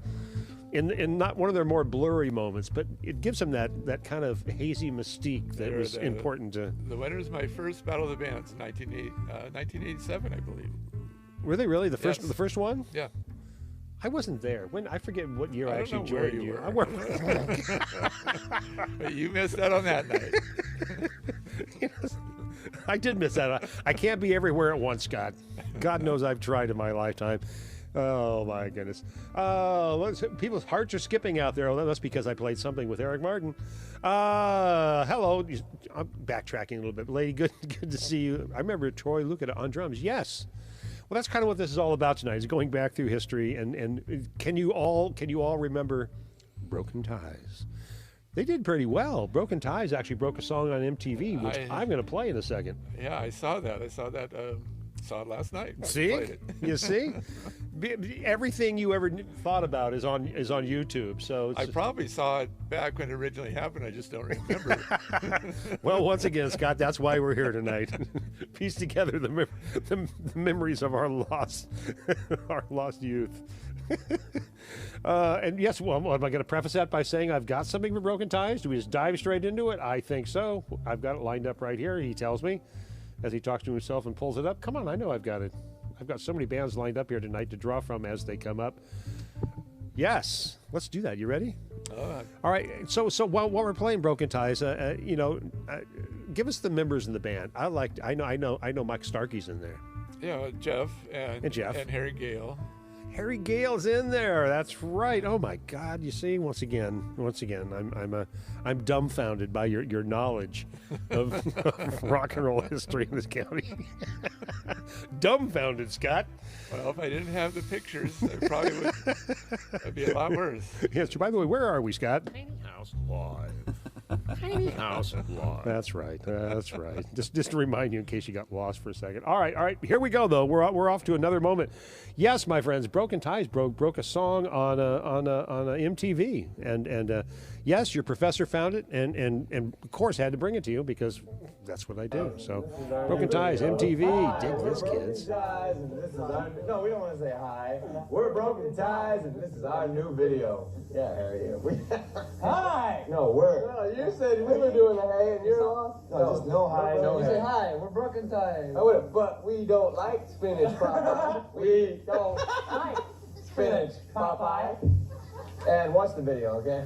In not one of their more blurry moments, but it gives them that kind of hazy mystique that was important to. The winner is my first Battle of the Bands, 1987, I believe. Were they really the first one? Yeah. I wasn't there. When I forget what year I actually joined you. But you missed out on that night. I did miss out. I can't be everywhere at once, Scott. God knows I've tried in my lifetime. Oh my goodness. People's hearts are skipping out there. Well, that's because I played something with Eric Martin. Hello. I'm backtracking a little bit. Lady, good to see you. I remember Troy Lucada on drums. Yes. Well, that's kind of what this is all about tonight, is going back through history. And can you all remember Broken Ties? They did pretty well. Broken Ties actually broke a song on MTV, which I'm going to play in a second. Yeah, I saw that. Saw it last night. See? You see? Everything you ever thought about is on YouTube. So I probably saw it back when it originally happened. I just don't remember. Well, once again, Scott, that's why we're here tonight. Piece together the memories of our lost youth. And yes, well, am I going to preface that by saying I've got something for Broken Ties? Do we just dive straight into it? I think so. I've got it lined up right here. He tells me. as he talks to himself and pulls it up. Come on, I know I've got it. I've got so many bands lined up here tonight to draw from as they come up. Yes, let's do that. You ready? All right. So while we're playing Broken Ties, give us the members in the band. I know Mike Starkey's in there. Yeah, Jeff and Jeff and Harry Gale. Harry Gale's in there. That's right. Oh my God! You see, once again, I'm dumbfounded by your knowledge of rock and roll history in this county. Dumbfounded, Scott. Well, if I didn't have the pictures, it probably would it'd be a lot worse. Yes. By the way, where are we, Scott? Tiny House Live. Tiny House Live. That's right. That's right. Just to remind you, in case you got lost for a second. All right. Here we go, though. We're off to another moment. Yes, my friends, Broken Ties broke a song on a MTV, and yes, your professor found it, and of course had to bring it to you because that's what I do. So, Broken Ties, MTV, dig this, kids. No, we don't want to say hi. We're Broken Ties, and this is our new video. Yeah, Harry. Hi. No, we're. No, you said we were doing the hey, and you're off. No, just no hi, no hey. You say hi. We're Broken Ties. But we don't like spinach Popeye. We don't like spinach Popeye. And watch the video, okay?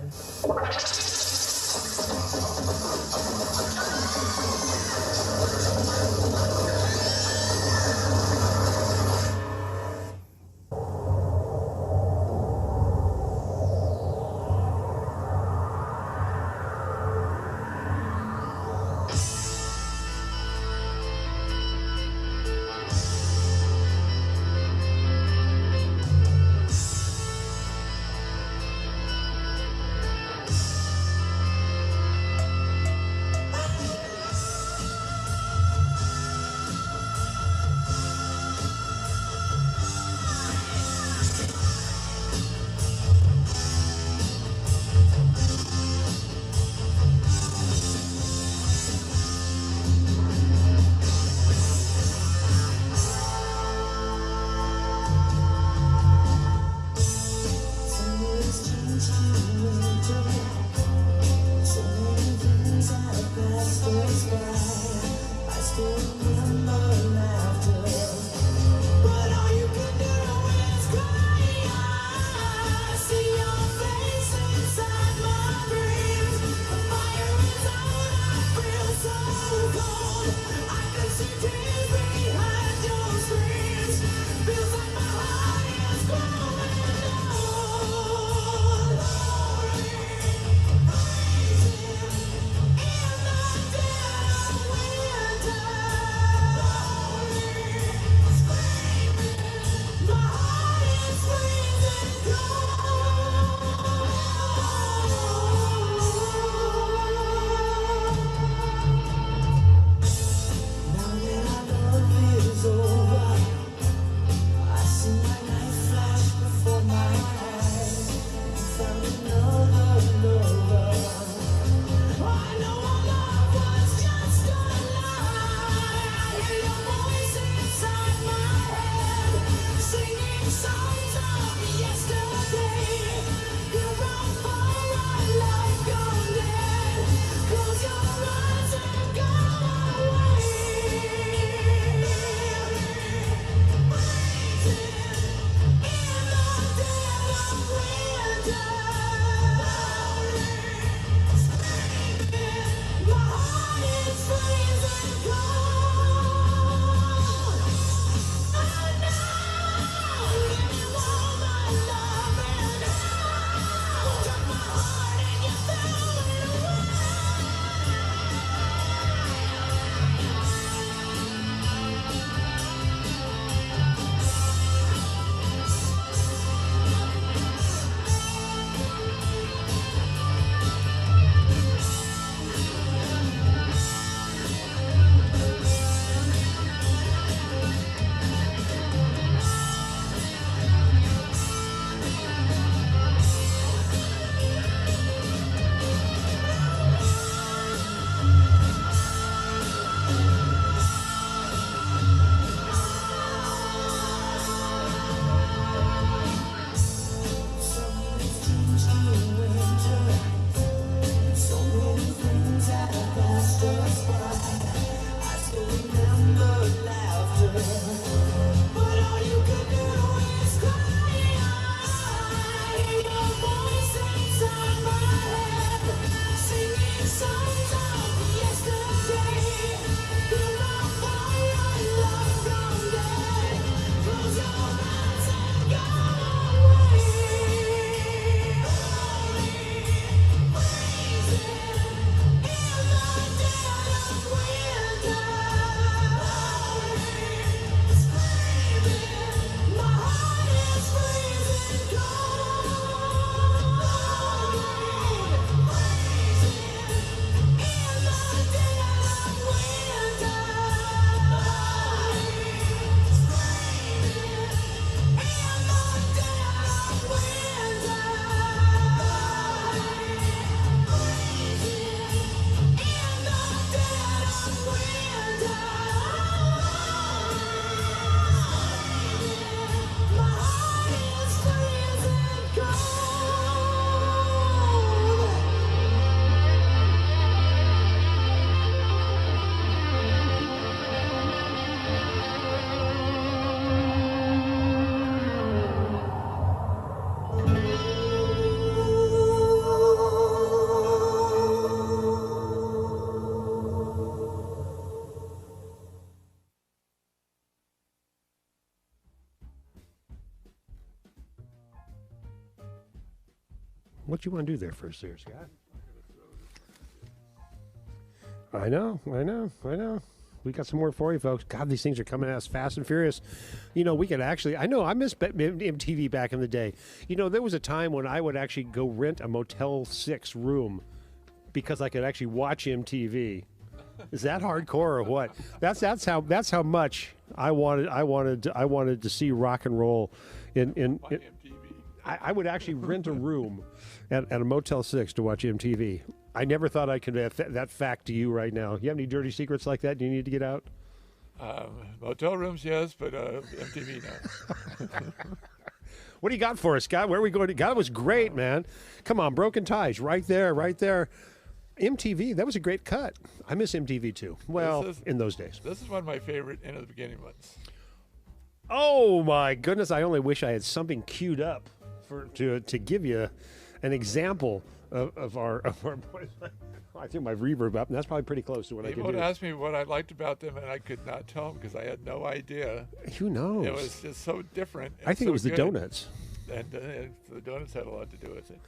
What you want to do there first, there, Scott? I know. We got some more for you, folks. God, these things are coming at us fast and furious. You know, we could actually, I know, I miss MTV back in the day. You know, there was a time when I would actually go rent a Motel 6 room because I could actually watch MTV. Is that hardcore or what? That's how much I wanted to see rock and roll in MTV. I would actually rent a room at a Motel 6 to watch MTV. I never thought I could add that fact to you right now. You have any dirty secrets like that? Do you need to get out? Motel rooms, yes, but MTV, no. What do you got for us, Scott? Where are we going? God, it was great, man. Come on, Broken Ties, right there. MTV, that was a great cut. I miss MTV too. Well, in those days. This is one of my favorite end of the beginning ones. Oh my goodness! I only wish I had something queued up to give you an example of our. I think my reverb up, and that's probably pretty close to what I can do. People would ask me what I liked about them, and I could not tell them because I had no idea. Who knows? It was just so different. I think so it was good. the donuts. And the donuts had a lot to do with it.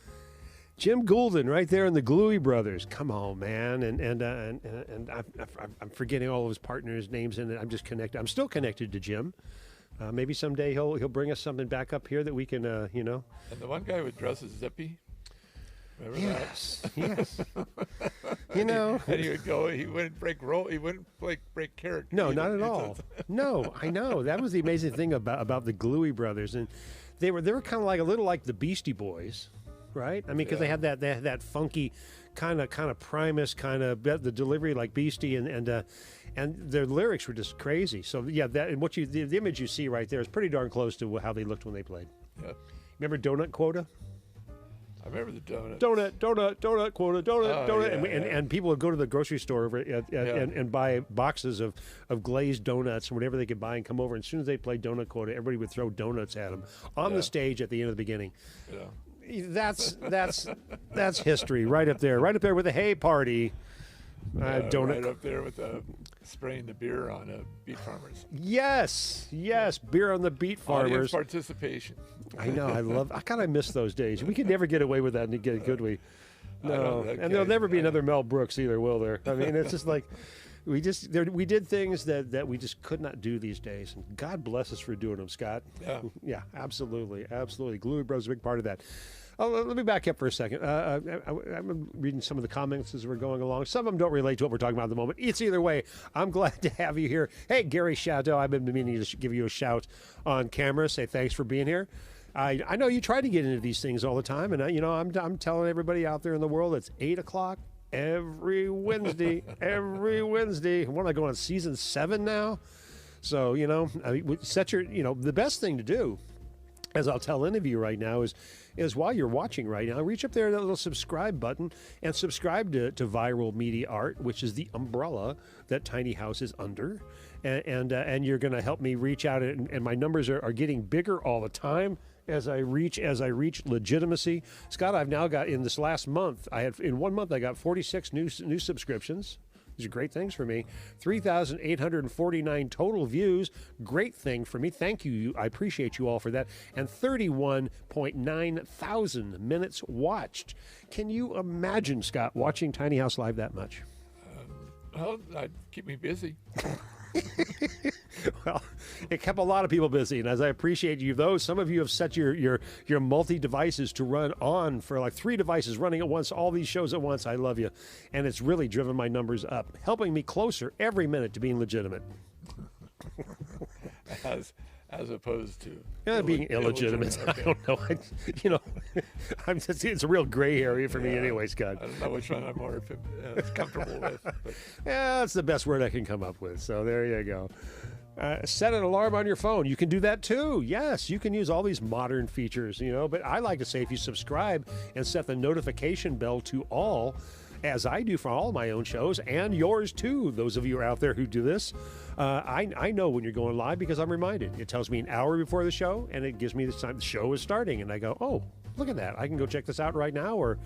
Jim Goulden, right there in the Gluey Brothers. Come on, man! And I'm forgetting all of his partners' names, and I'm just connected. I'm still connected to Jim. Maybe someday he'll bring us something back up here that we can, you know. And the one guy would dress as Zippy. Remember that? Yes. You know. And he would go. He wouldn't break role. He wouldn't break character. No, not at all. No, I know. That was the amazing thing about the Gluey Brothers, and they were kind of like a little like the Beastie Boys. Right? I mean, because they had that funky kind of Primus kind of the delivery like Beastie and their lyrics were just crazy. So yeah, that and the image you see right there is pretty darn close to how they looked when they played. Yeah. Remember Donut Quota? I remember the donut. Donut quota, donut. Yeah, and people would go to the grocery store and buy boxes of glazed donuts and whatever they could buy and come over. And as soon as they played Donut Quota, everybody would throw donuts at them on the stage at the end of the beginning. Yeah. That's history right up there with the hay party. Donut. Right up there with spraying the beer on beet farmers. Yes, beer on the beet farmers. Audience participation. I know. I miss those days. We could never get away with that, could we? No, and there'll never be another Mel Brooks either, will there? I mean, it's just like we did things that we just could not do these days, and God bless us for doing them, Scott. Yeah, absolutely. Gluey Bros is a big part of that. Let me back up for a second. I'm reading some of the comments as we're going along. Some of them don't relate to what we're talking about at the moment. It's either way. I'm glad to have you here. Hey, Gary Shadow, I've been meaning to give you a shout on camera. Say thanks for being here. I know you try to get into these things all the time, and I'm telling everybody out there in the world it's 8 o'clock every Wednesday. Every Wednesday. What am I going on season 7 now? So set your the best thing to do, as I'll tell any of you right now, is while you're watching right now, reach up there to that little subscribe button and subscribe to ViralMediaArt, which is the umbrella that Tiny House is under. And you're going to help me reach out, and my numbers are getting bigger all the time as I reach legitimacy. Scott, I've now got, in this last month, in 1 month I got 46 new subscriptions. These are great things for me. 3,849 total views. Great thing for me. Thank you. I appreciate you all for that. And 31.9 thousand minutes watched. Can you imagine, Scott, watching Tiny House Live that much? Well, that'd keep me busy. Well, it kept a lot of people busy, and as I appreciate you, some of you have set your multi-devices to run on for like 3 devices running at once, all these shows at once. I love you, and it's really driven my numbers up, helping me closer every minute to being legitimate. As opposed to being illegitimate. Okay. I don't know. It's a real gray area for me anyway, Scott. I don't know which one I'm more comfortable with. But. Yeah, that's the best word I can come up with. So there you go. Set an alarm on your phone. You can do that too. Yes, you can use all these modern features, but I like to say if you subscribe and set the notification bell to all, as I do for all my own shows and yours too, those of you out there who do this, I know when you're going live because I'm reminded. It tells me an hour before the show, and it gives me the time the show is starting, and I go, oh, look at that. I can go check this out right now, or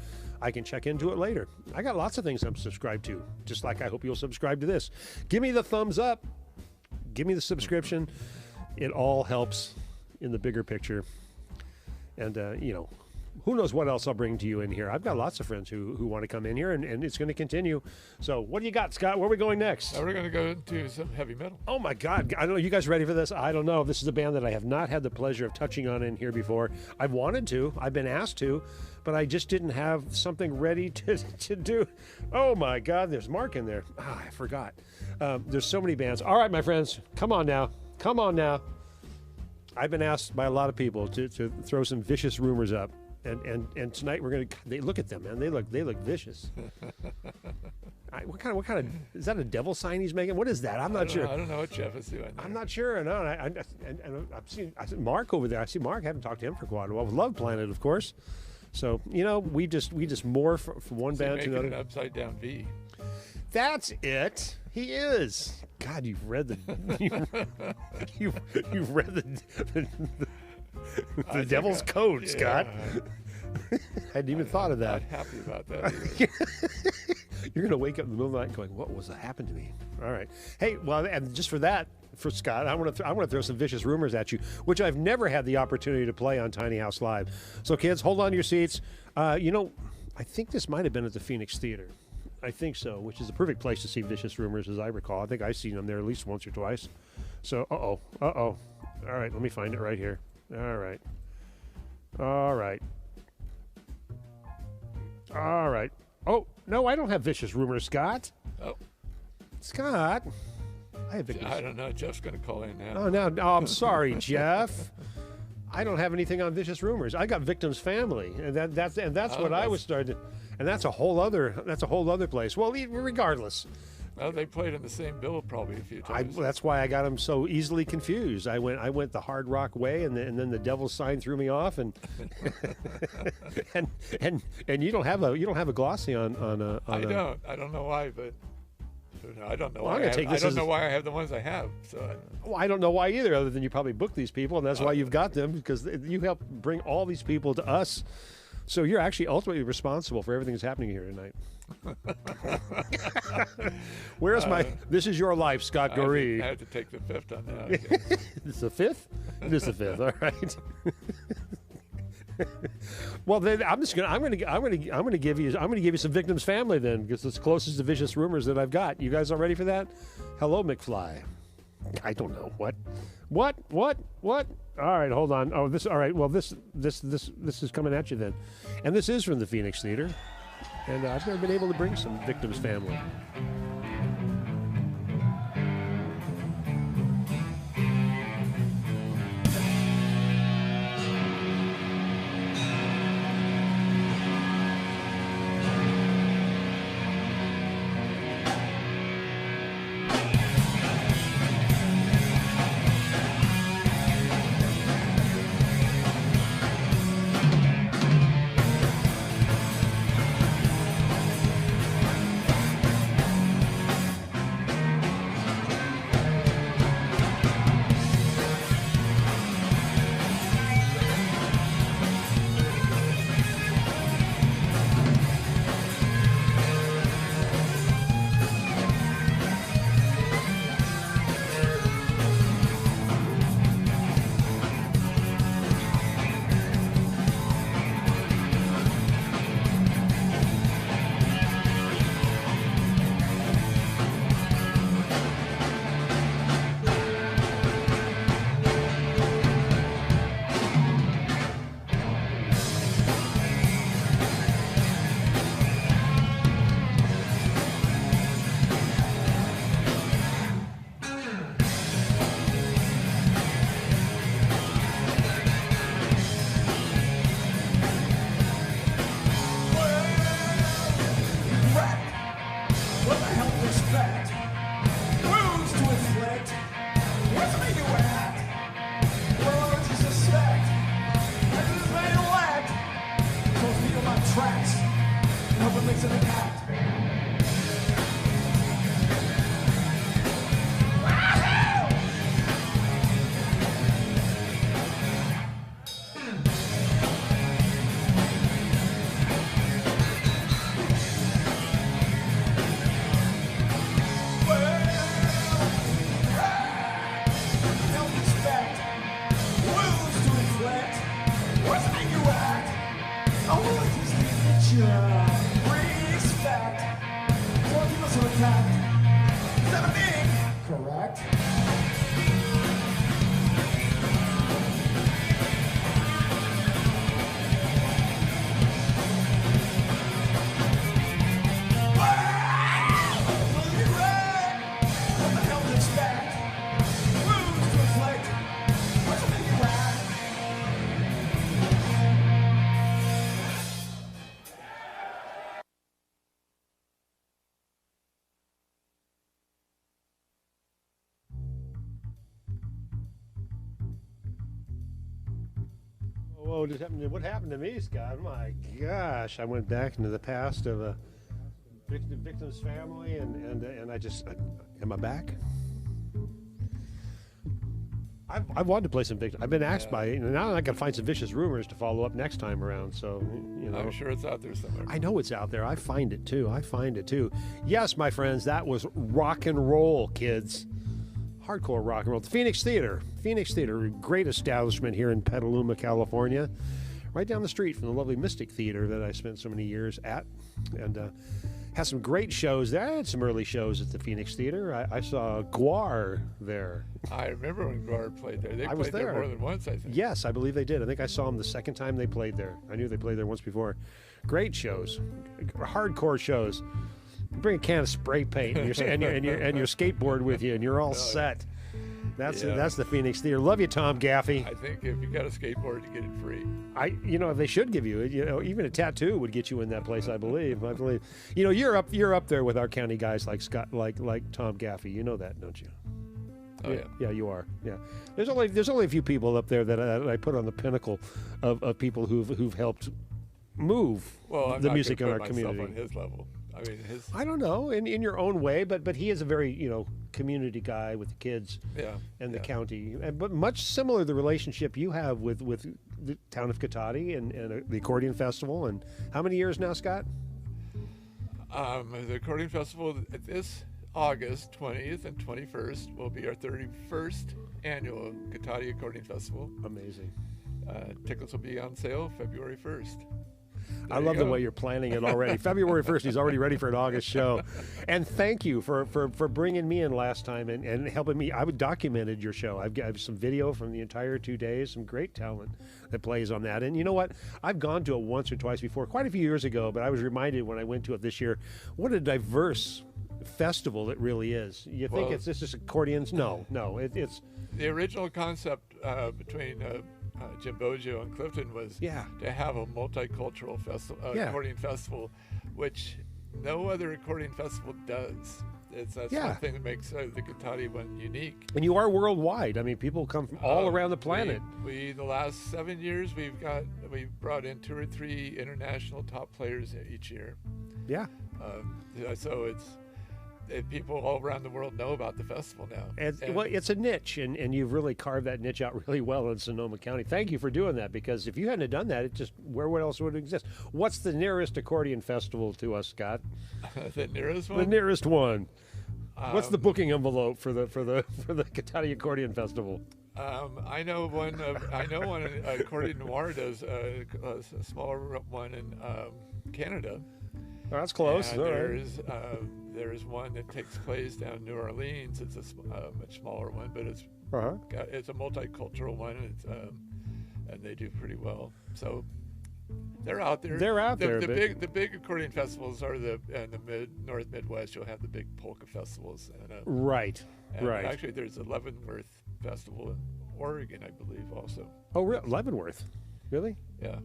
I can check into it later. I got lots of things I'm subscribed to, just like I hope you'll subscribe to this. Give me the thumbs up. Give me the subscription. It all helps in the bigger picture. And, who knows what else I'll bring to you in here. I've got lots of friends who want to come in here, and it's going to continue. So what do you got, Scott? Where are we going next? We're going to go into some heavy metal. Oh, my God. I don't know. You guys ready for this? I don't know. This is a band that I have not had the pleasure of touching on in here before. I've wanted to. I've been asked to, but I just didn't have something ready to do. Oh, my God. There's Mark in there. I forgot. There's so many bands. All right, my friends. Come on now. Come on now. I've been asked by a lot of people to throw some vicious rumors up. And tonight we're gonna. They look at them, man. They look vicious. What kind of is that? A devil sign he's making? What is that? I'm not sure. I don't know what Jeff is doing. I'm not sure. No, and I've seen Mark over there. I see Mark. I haven't talked to him for quite a while. Love Planet, of course. So we just morph from one band to another. An upside down V. That's it. He is. God, you've read the you've read the devil's code, Scott. I hadn't even thought of that. Not happy about that. You're going to wake up in the middle of the night going, what was that happened to me? All right. Hey, well, and just for that, for Scott, I want to throw some vicious rumors at you, which I've never had the opportunity to play on Tiny House Live. So, kids, hold on to your seats. I think this might have been at the Phoenix Theater. I think so, which is the perfect place to see Vicious Rumors, as I recall. I think I've seen them there at least once or twice. So, uh-oh. All right, let me find it right here. All right. Oh, no, I don't have Vicious Rumors, Scott. Oh. Scott. I have Vicious. I don't know. Jeff's going to call in now. Oh, I'm sorry, Jeff. I don't have anything on Vicious Rumors. I got Victim's Family, and that's what I was starting to, and that's a whole other place. Well, regardless. Well, they played in the same bill probably a few times. That's why I got them so easily confused. I went the hard rock way, and then the devil's sign threw me off, and and you don't have a glossy on I don't know why, but I don't know well, why. I don't know why I have the ones I have. So I don't know why either, other than you probably booked these people, and that's why you've got them, because you helped bring all these people to us. So you're actually ultimately responsible for everything that's happening here tonight. Where's this is your life, Scott Goree. I have to take the fifth on that. It's the fifth? It is the fifth, all right. Well, then I'm gonna give you some Victim's Family then, because it's closest to Vicious Rumors that I've got. You guys all ready for that? Hello, McFly. I don't know what. All right, hold on. Oh, this. All right. Well, this is coming at you then, and this is from the Phoenix Theater, and I've never been able to bring some Victim's Family. attack. 17. Correct. Whoa, what happened to me, Scott? My gosh, I went back into the past of a victim's family, and I just, am I back? I've wanted to play some victim. I've been asked by, now I got to find some vicious rumors to follow up next time around. So, I'm sure it's out there somewhere. I know it's out there. I find it too. Yes, my friends, that was rock and roll, kids. Hardcore rock and roll. The Phoenix Theater, a great establishment here in Petaluma, California, right down the street from the lovely Mystic Theater that I spent so many years at, and has some great shows there. I had some early shows at the Phoenix Theater. I saw Guar there. I remember when Guar played there. They I was played there more than once, I think. Yes, I believe they did. I think I saw them the second time they played there. I knew they played there once before. Great shows, hardcore shows. Bring a can of spray paint and your skateboard with you, and you're all set. That's the Phoenix Theater. Love you, Tom Gaffey. I think if you got a skateboard, you get it free. They should give you. Even a tattoo would get you in that place. I believe. You're up there with our county guys like Scott, like Tom Gaffey. You know that, don't you? Oh yeah. Yeah, you are. Yeah. There's only a few people up there that I put on the pinnacle of people who've helped move the music in our community. On his level. I don't know, in your own way, but he is a very community guy with the kids and the county, but much similar the relationship you have with the town of Cotati and the Accordion Festival. And how many years now, Scott? The Accordion Festival this August 20th and 21st will be our 31st annual Cotati Accordion Festival. Amazing. Tickets will be on sale February 1st. I love the way you're planning it already. February 1st, he's already ready for an August show. And thank you for bringing me in last time and helping me. I documented your show. I've got some video from the entire 2 days, some great talent that plays on that. And you know what? I've gone to it once or twice before, quite a few years ago, but I was reminded when I went to it this year, what a diverse festival it really is. You think it's just accordions? No, it's... The original concept between... Jim Boggio and Clifton was to have a multicultural accordion festival, which no other accordion festival does. That's one thing that makes the Cotati one unique. And you are worldwide. I mean, people come from all around the planet. We the last 7 years we've brought in 2 or 3 international top players each year. Yeah. So it's. People all around the world know about the festival now. Well, it's a niche, and you've really carved that niche out really well in Sonoma County. Thank you for doing that, because if you hadn't done that, where else would it exist? What's the nearest accordion festival to us, Scott? The nearest one? The nearest one. What's the booking envelope for the Cotati Accordion Festival? I know one. Accordion Noir does a smaller one in Canada. Oh, that's close. And there's one that takes place down in New Orleans. It's a much smaller one, but it's a multicultural one, and and they do pretty well. So they're out there. The big accordion festivals are in the North Midwest. You'll have the big polka festivals. Right. Actually, there's a Leavenworth Festival in Oregon, I believe, also. Oh, Leavenworth, really? Yeah.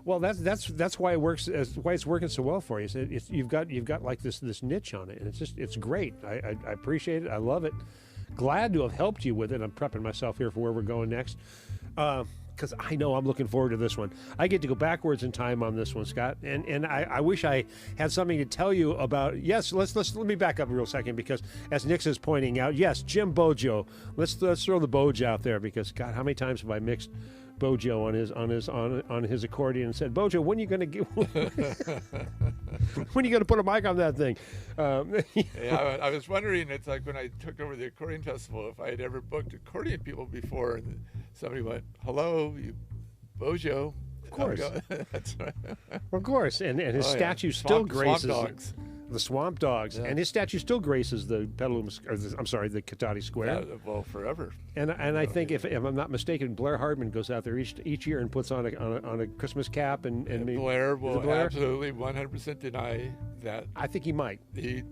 Well, that's why it works. Why it's working so well for you. You've got like this niche on it, and it's great. I appreciate it. I love it. Glad to have helped you with it. I'm prepping myself here for where we're going next, because I know I'm looking forward to this one. I get to go backwards in time on this one, Scott, and I wish I had something to tell you about. Yes, let me back up a real second, because as Nix is pointing out, yes, Jim Boggio. Let's throw the Boggio out there, because God, how many times have I mixed Boggio on his accordion and said, Boggio, when are you going to put a mic on that thing? I was wondering, it's like when I took over the Accordion Festival, if I had ever booked accordion people before, and somebody went, hello, you Boggio. Of course. That's right. Of course, and his statue still graces. The Swamp Dogs, and his statue still graces the Petaluma, the Cotati Square. Well, forever. And I think if I'm not mistaken, Blair Hardman goes out there each year and puts on a Christmas cap and Blair will absolutely 100% deny that. I think he might. He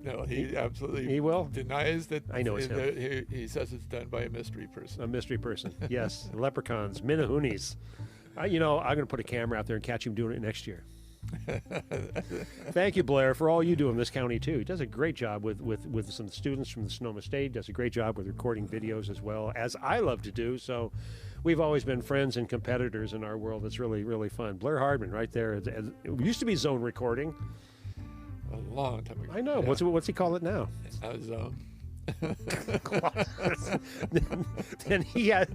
absolutely will denies that. I know it's him. He says it's done by a mystery person. A mystery person, yes. Leprechauns, Minahunis. I'm going to put a camera out there and catch him doing it next year. Thank you, Blair, for all you do in this county too. He does a great job with some students from the Sonoma State. Does a great job with recording videos as well, as I love to do. So we've always been friends and competitors in our world. It's really, really fun. Blair Hardman right there. It used to be Zone Recording. A long time ago. I know. Yeah. What's he call it now? Zone. Then he had.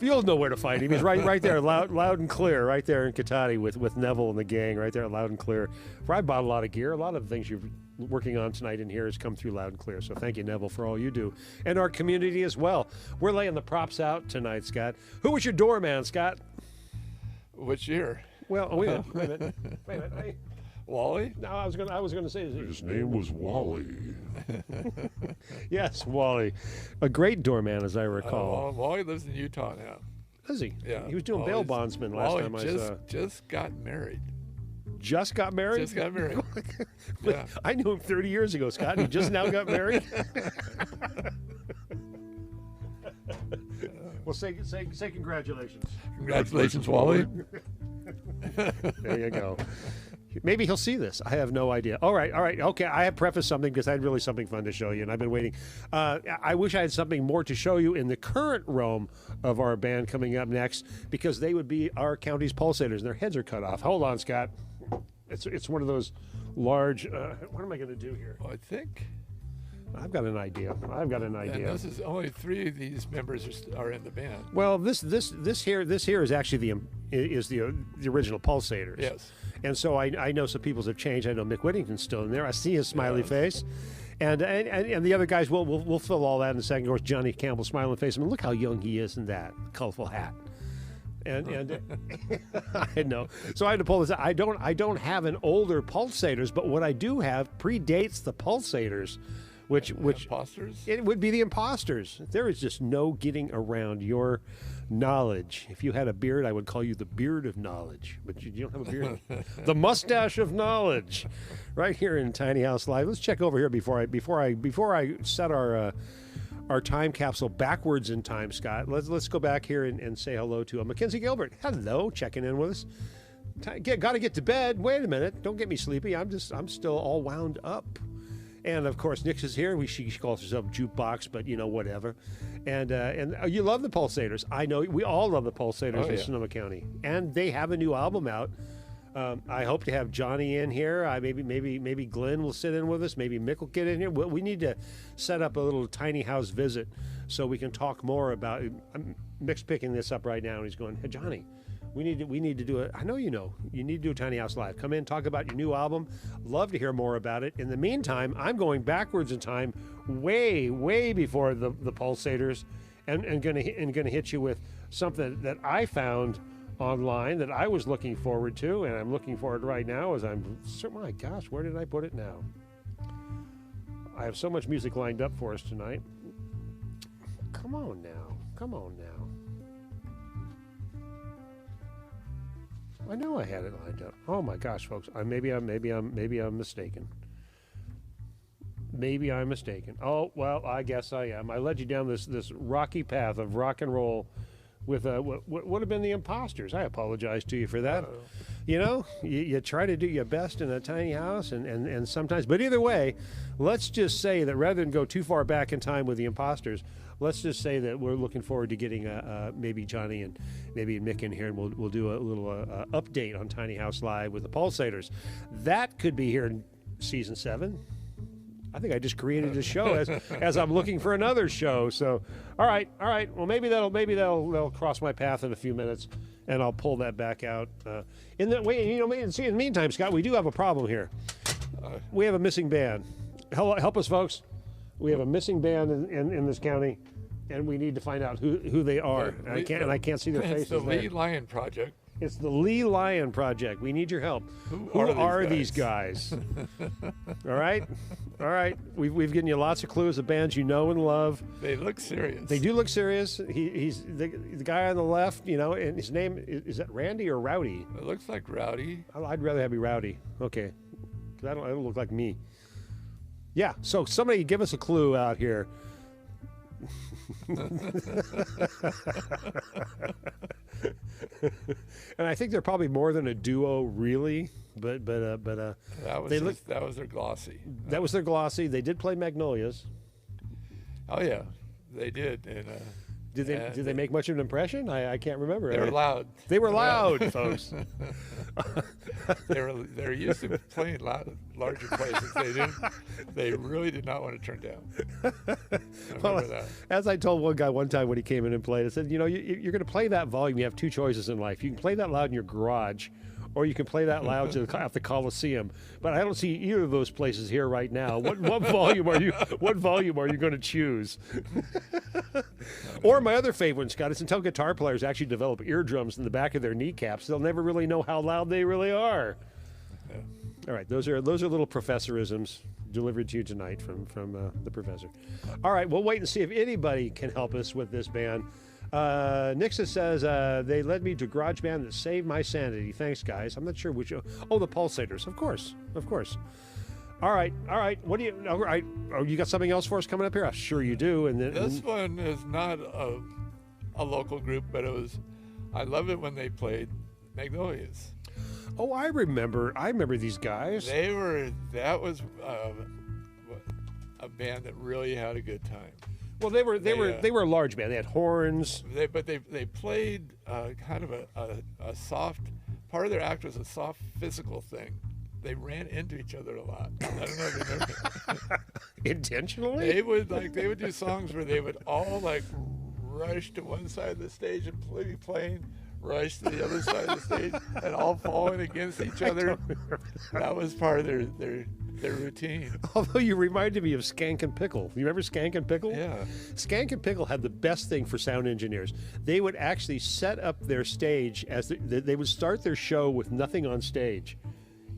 You'll know where to find him. He's right there, loud and clear, right there in Cotati with Neville and the gang, right there, loud and clear. I bought a lot of gear. A lot of the things you're working on tonight in here has come through loud and clear. So thank you, Neville, for all you do, and our community as well. We're laying the props out tonight, Scott. Who was your doorman, Scott? Which year? Well, wait a minute. Wally? No, I was gonna say his name was Wally. Yes, Wally, a great doorman, as I recall. Wally lives in Utah now. Does he? Yeah. He was doing bail bondsman last time I saw. Just got married. Just got married? Just got married. Yeah. I knew him 30 years ago, Scott. He just now got married. Well, say congratulations. Congratulations, Wally. There you go. Maybe he'll see this. I have no idea. All right. Okay, I have prefaced something because I had really something fun to show you, and I've been waiting. I wish I had something more to show you in the current realm of our band coming up next, because they would be our county's pulsators, and their heads are cut off. Hold on, Scott. It's one of those large. What am I going to do here? Well, I think I've got an idea. And this is only 3 of these members are in the band. Well, this here is actually the original pulsators. Yes. And so I know some people's have changed. I know Mick Whittington's still in there. I see his smiley face. And the other guys, we'll fill all that in a second. Of course, Johnny Campbell, smiling face. I mean, look how young he is in that colorful hat. And I know. So I had to pull this out. I don't have an older pulsators, but what I do have predates the pulsators, which imposters? It would be the imposters. There is just no getting around your knowledge. If you had a beard, I would call you the beard of knowledge, but you don't have a beard. The mustache of knowledge, right here in Tiny House Live. Let's check over here before I set our time capsule backwards in time, Scott. Let's go back here and say hello to Mackenzie Gilbert. Hello, checking in with us. Got to get to bed. Wait a minute, don't get me sleepy. I'm still all wound up. And of course, Nix is here. She calls herself Jukebox, but whatever. And you love the Pulsators. I know we all love the Pulsators in Sonoma County, and they have a new album out. I hope to have Johnny in here. Maybe Glenn will sit in with us. Maybe Mick will get in here. We need to set up a little tiny house visit so we can talk more about. Mick's picking this up right now, and he's going, "Hey, Johnny, we need to do it. I know you need to do a Tiny House Live. Come in, talk about your new album. Love to hear more about it. In the meantime, I'm going backwards in time, way before the Pulsators, and gonna hit you with something that I found online that I was looking forward to, and I'm looking forward right now. My gosh, where did I put it now? I have so much music lined up for us tonight. Come on now. I know I had it lined up. Oh my gosh, folks! Maybe I'm mistaken. Maybe I'm mistaken. Oh well, I guess I am. I led you down this rocky path of rock and roll with what would have been the Imposters. I apologize to you for that. You try to do your best in a tiny house, and sometimes. But either way, let's just say that rather than go too far back in time with the Imposters, let's just say that we're looking forward to getting maybe Johnny and maybe Mick in here, and we'll do a little update on Tiny House Live with the Pulsators. That could be here in season 7. I think I just created a show as I'm looking for another show. So, all right. Well, maybe that'll cross my path in a few minutes, and I'll pull that back out. In the meantime, Scott, we do have a problem here. We have a missing band. Help us, folks. We have a missing band in this county, and we need to find out who they are. I can't see their faces. It's the Lee Lion Project. It's the Lee Lion Project. We need your help. Who are these guys? All right? All right. We've given you lots of clues of bands you know and love. They look serious. They do look serious. He's the guy on the left, you know, and his name, is that Randy or Rowdy? It looks like Rowdy. I'd rather have you Rowdy. Okay. Because I don't look like me. Yeah, so somebody give us a clue out here. And I think they're probably more than a duo, really. But that was their glossy. That was their glossy. They did play Magnolias. Oh yeah, they did. And did they make much of an impression? I can't remember. They were loud. They were loud, folks. They're used to playing larger places. They really did not want to turn down. I remember that. As I told one guy one time when he came in and played, I said, you know, you're going to play that volume. You have two choices in life. You can play that loud in your garage, or you can play that loud at the Coliseum. But I don't see either of those places here right now. What volume are you? What volume are you going to choose? Or my other favorite, Scott, is until guitar players actually develop eardrums in the back of their kneecaps, they'll never really know how loud they really are. Yeah. All right, those are little professorisms delivered to you tonight from the professor. All right, we'll wait and see if anybody can help us with this band. Nixa says, they led me to garage band that saved my sanity. Thanks, guys. I'm not sure which. Oh, the Pulsators. Of course. All right. What do you? All right. Oh, you got something else for us coming up here? I'm sure you do. And this one is not a local group, but I love it when they played Magnolias. Oh, I remember these guys. That was a band that really had a good time. Well, they were a large band. They had horns. They played kind of a soft. Part of their act was a soft physical thing. They ran into each other a lot. I don't know if you remember. Intentionally? They would do songs where they would all like rush to one side of the stage and be playing, rush to the other side of the stage, and all falling against each other. That was part of their routine. Although you reminded me of Skank and Pickle. You remember Skank and Pickle? Yeah. Skank and Pickle had the best thing for sound engineers. They would actually set up their stage as they would start their show with nothing on stage.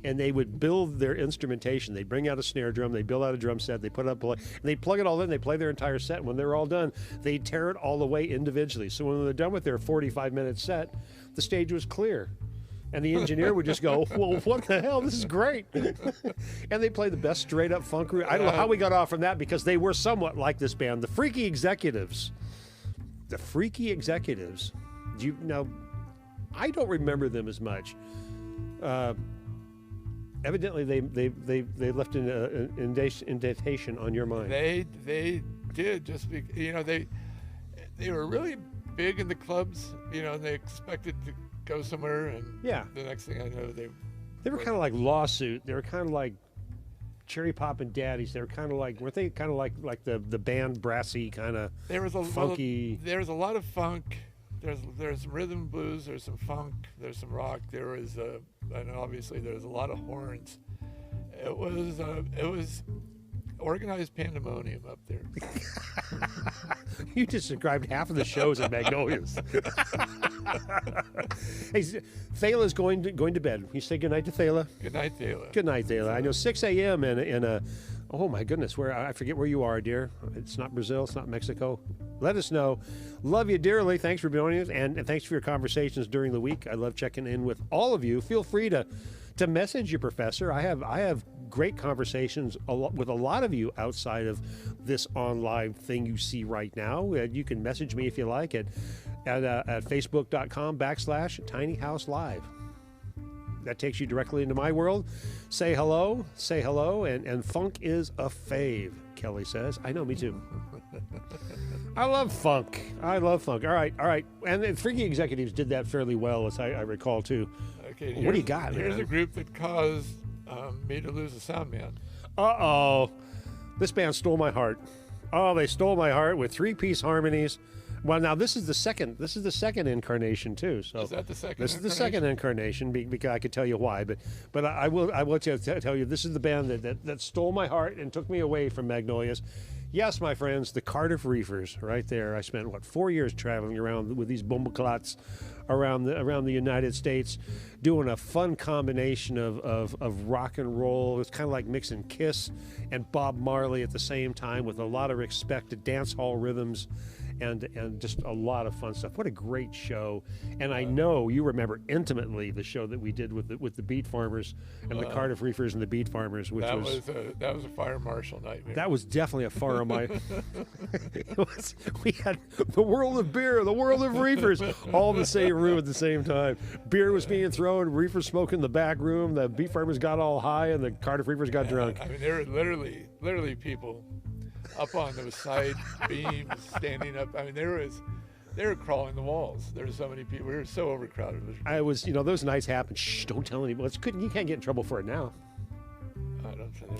And they would build their instrumentation. They'd bring out a snare drum, they'd build out a drum set, they put up, and they'd plug it all in, they'd play their entire set. And when they were all done, they'd tear it all away individually. So when they're done with their 45-minute set, the stage was clear. And the engineer would just go, well, what the hell? This is great. And they play the best straight-up funk. I don't know how we got off from that, because they were somewhat like this band, the Freaky Executives. The Freaky Executives. Now, I don't remember them as much. Evidently, they left an indentation on your mind. They did, just because, you know, they were really big in the clubs, you know, and they expected to go somewhere, and the next thing I know, they were kind of like Lawsuit. They were kind of like Cherry Poppin' Daddies. They were kind of like, weren't they kind of like the band brassy kind of funky? There was a lot of funk. There's rhythm and blues. There's some funk. There's some rock. There was and obviously there's a lot of horns. It was organized pandemonium up there. You just described half of the shows at Magnolias. Hey, Thala's going to bed. You say goodnight to Thala? Good night, Thala. Good night, Thala. I know 6 a.m. in a, oh my goodness, I forget where you are, dear. It's not Brazil, it's not Mexico. Let us know. Love you dearly. Thanks for joining us, and thanks for your conversations during the week. I love checking in with all of you. Feel free to message your professor. I have great conversations with a lot of you outside of this online thing you see right now. You can message me if you like at facebook.com/tinyhouselive. That takes you directly into my world. Say hello, and funk is a fave, Kelly says. I know, me too. I love funk. All right. And the Freaky Executives did that fairly well, as I recall, too. Okay, what do you got, Here's man? a group that caused me to lose a sound man. Uh-oh. This band stole my heart. Oh, they stole my heart with 3-piece harmonies. Well, now this is the second incarnation too. So is that the second? This is the second incarnation, because I could tell you why, but I will tell you this is the band that stole my heart and took me away from Magnolias. Yes, my friends, the Cardiff Reefers, right there. I spent, 4 years traveling around with these bumbleclots around the United States, doing a fun combination of rock and roll. It's kind of like mixing Kiss and Bob Marley at the same time, with a lot of respected dance hall rhythms. And just a lot of fun stuff. What a great show! And I know you remember intimately the show that we did with the Beet Farmers and the Cardiff Reefers and the Beet Farmers, which that was a fire marshal nightmare. That was definitely a fire we had the world of beer, the world of reefers, all in the same room at the same time. Beer was being thrown, reefers smoking in the back room. The Beet Farmers got all high, and the Cardiff Reefers got drunk. I mean, there were literally people up on those side beams, standing up. I mean, they were crawling the walls. There were so many people. We were so overcrowded. Those nights happen. Shh, don't tell anybody. You can't get in trouble for it now.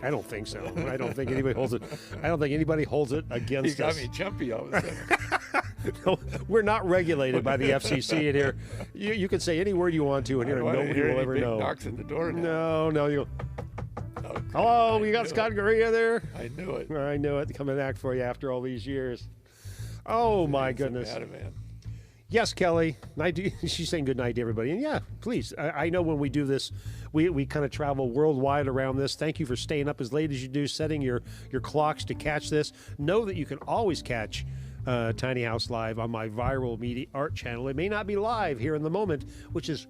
I don't think so. I don't think anybody holds it. I don't think anybody holds it against us. You got me jumpy all of a sudden. No, we're not hello, by the FCC in here. You can say any word you want to in here, and nobody will ever know. Knocks at the door now. No, you go. Hello, you got Scott Goree there? I knew it. I knew it. Coming back for you after all these years. Oh, my goodness. Man. Yes, Kelly. She's saying good night to everybody. And yeah, please. I know when we do this, we kind of travel worldwide around this. Thank you for staying up as late as you do, setting your clocks to catch this. Know that you can always catch Tiny House Live on my Viral Media Art channel. It may not be live here in the moment, which is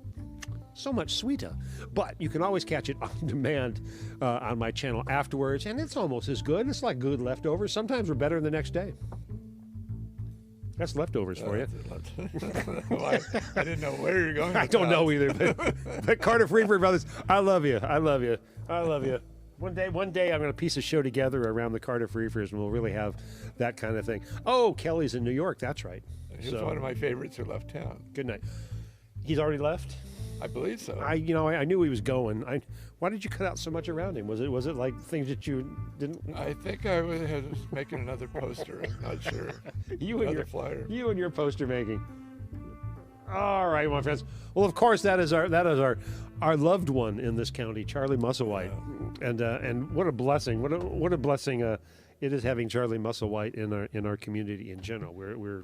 so much sweeter, but you can always catch it on demand on my channel afterwards, and it's almost as good. It's like good leftovers. Sometimes we're better than the next day. That's leftovers for you. Well, I didn't know where you're going. I don't know either, but Cardiff Reaper Brothers, I love you. I love you. I love you. One day I'm going to piece a show together around the Cardiff Reefers, and we'll really have that kind of thing. Oh, Kelly's in New York. That's right. He was one of my favorites who left town. Good night. He's already left? I believe so. I knew he was going. Why did you cut out so much around him? Was it like things that you didn't? I think I was making another poster. I'm not sure. Flyer. You and your poster making. All right, my friends. Well, of course, that is our loved one in this county, Charlie Musselwhite, and what a blessing! What a blessing it is having Charlie Musselwhite in our community in general. We're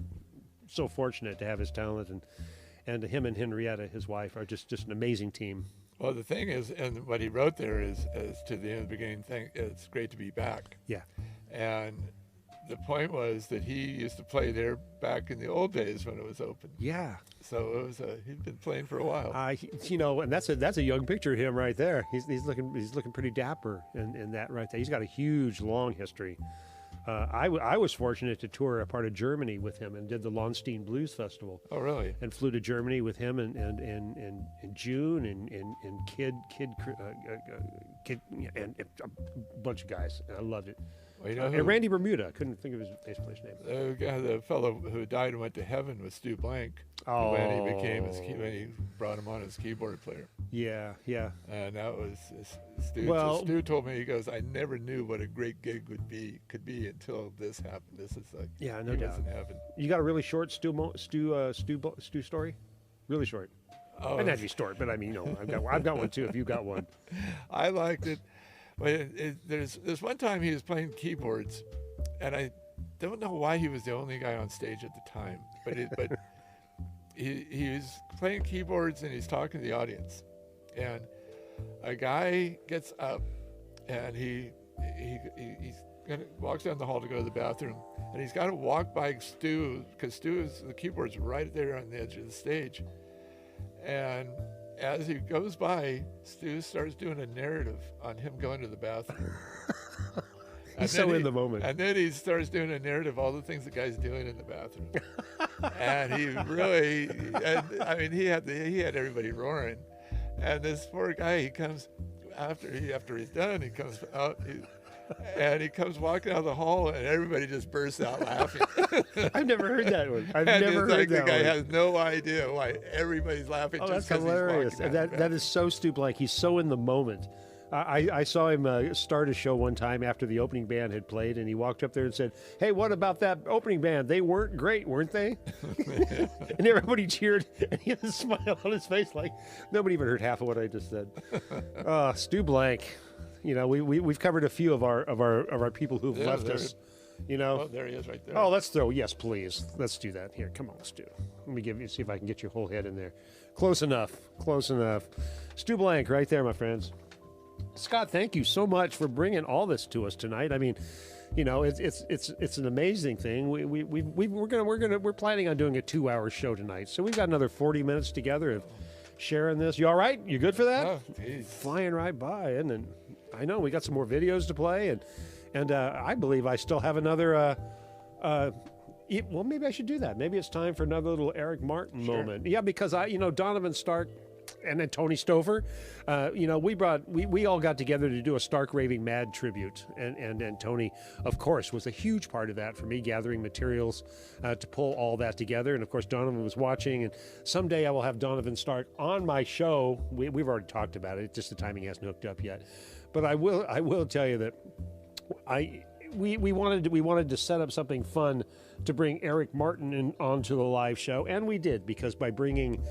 so fortunate to have his talent, and him and Henrietta, his wife, are just an amazing team. Well, the thing is, and what he wrote there is to the end of the beginning thing, it's great to be back. Yeah. And the point was that he used to play there back in the old days when it was open. Yeah. So it was he'd been playing for a while. And that's a young picture of him right there. He's looking pretty dapper in that right there. He's got a huge, long history. I was fortunate to tour a part of Germany with him and did the Lahnstein Blues Festival. Oh, really? And flew to Germany with him in June and Kid and a bunch of guys. I loved it. Well, and Randy Bermuda. I couldn't think of his bass player's name. The fellow who died and went to heaven was Stu Blank. Oh. When he brought him on as keyboard player. Yeah. And that was Stu. Well, Stu told me, he goes, I never kneuld what a great gig could be until this happened. This is like, yeah, no doubt. Was in heaven. You got a really short Stu story? Really short. Oh, it had to be short, but I mean, I've got one too. If you got one, I liked it. But there's one time he was playing keyboards, and I don't know why he was the only guy on stage at the time. But he was playing keyboards and he's talking to the audience, and a guy gets up and he walks down the hall to go to the bathroom, and he's got to walk by Stu because the keyboard's right there on the edge of the stage, and as he goes by, Stu starts doing a narrative on him going to the bathroom. He's so in the moment. And then he starts doing a narrative, all the things the guy's doing in the bathroom. And he really, he had everybody roaring. And this poor guy, he comes, after he's done, he comes out, and he comes walking out of the hall, and everybody just bursts out laughing. I've never heard that one. I've never heard that one. The guy has no idea why everybody's laughing. Oh, just that's hilarious. That is so stupid. Like, he's so in the moment. I saw him start a show one time after the opening band had played, and he walked up there and said, "Hey, what about that opening band? They weren't great, weren't they?" And everybody cheered, and he had a smile on his face like nobody even heard half of what I just said. Stu Blank. You know, we've covered a few of our people who've left us You know? Oh, there he is right there. Oh, let's throw. Yes, please. Let's do that. Here, come on, Stu. Let me see if I can get your whole head in there. Close enough. Close enough. Stu Blank, right there, my friends. Scott, thank you so much for bringing all this to us tonight. I mean, you know, it's an amazing thing. We're planning on doing a 2-hour show tonight, so we've got another 40 minutes together of sharing this. You all right? You good for that? Oh, geez. Flying right by, and then I know we got some more videos to play, and I believe I still have another. Well, maybe I should do that. Maybe it's time for another little Eric Martin moment. Yeah, because Donovan Stark and then Tony Stover, we all got together to do a Stark Raving Mad tribute, and Tony, of course, was a huge part of that for me, gathering materials to pull all that together. And of course, Donovan was watching, and someday I will have Donovan Stark on my show. We've already talked about it; just the timing hasn't hooked up yet. But I will tell you that we wanted to set up something fun to bring Eric Martin onto the live show, and we did, because by bringing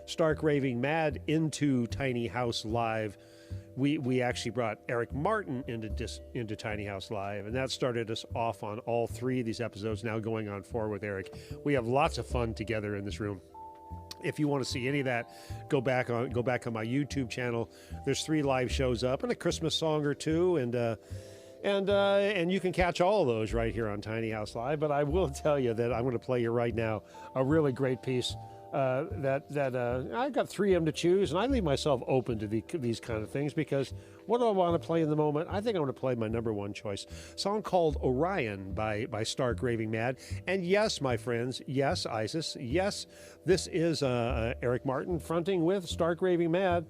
Stark Raving Mad into Tiny House Live, we actually brought Eric Martin into Tiny House Live, and that started us off on all 3 of these episodes now going on 4 with Eric. We have lots of fun together in this room. If you want to see any of that, go back on my YouTube channel. There's 3 live shows up and a Christmas song or 2, and you can catch all of those right here on Tiny House Live. But I will tell you that I'm going to play you right now a really great piece. I've got 3 of them to choose, and I leave myself open to these kind of things, because what do I want to play in the moment? I think I'm going to play my number 1 choice, a song called Orion by Stark Raving Mad. And yes, my friends, yes, Isis, yes, this is Eric Martin fronting with Stark Raving Mad,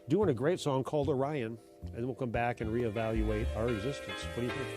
doing a great song called Orion, and we'll come back and reevaluate our existence. What do you think?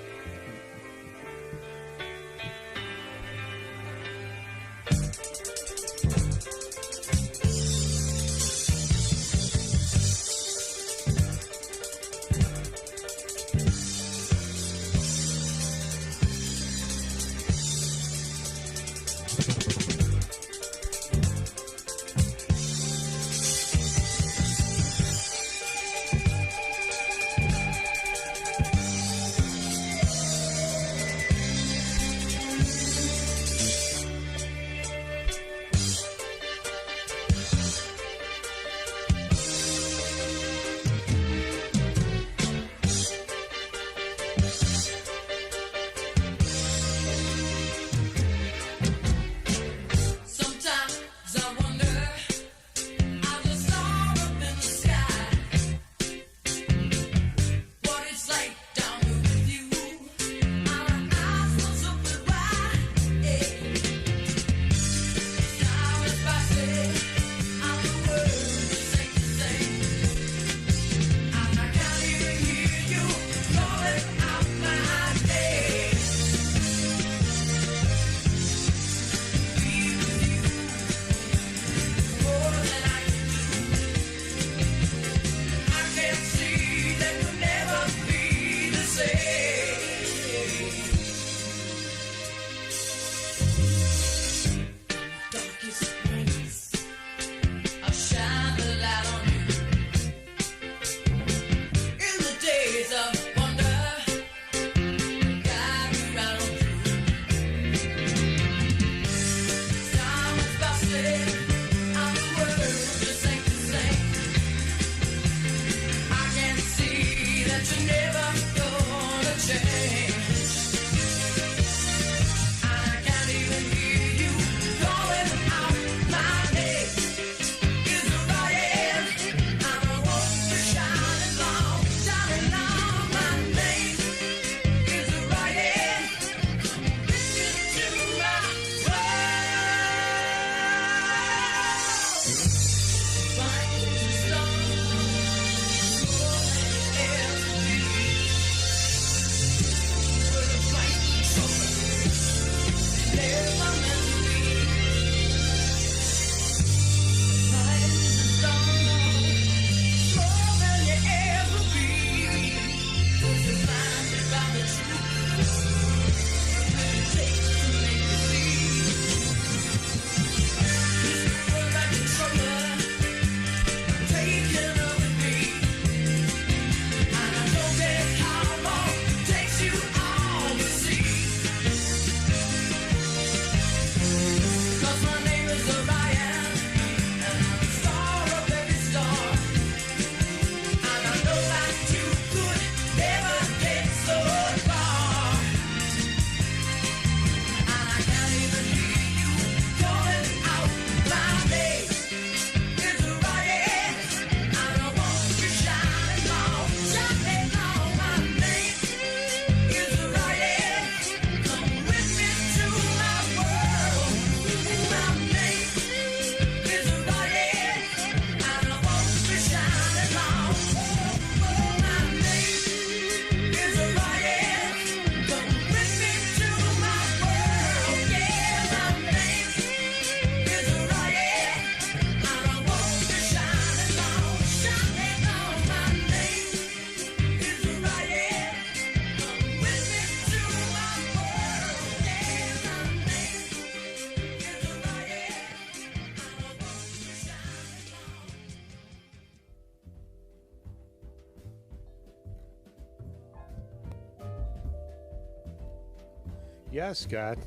Yes, Scott.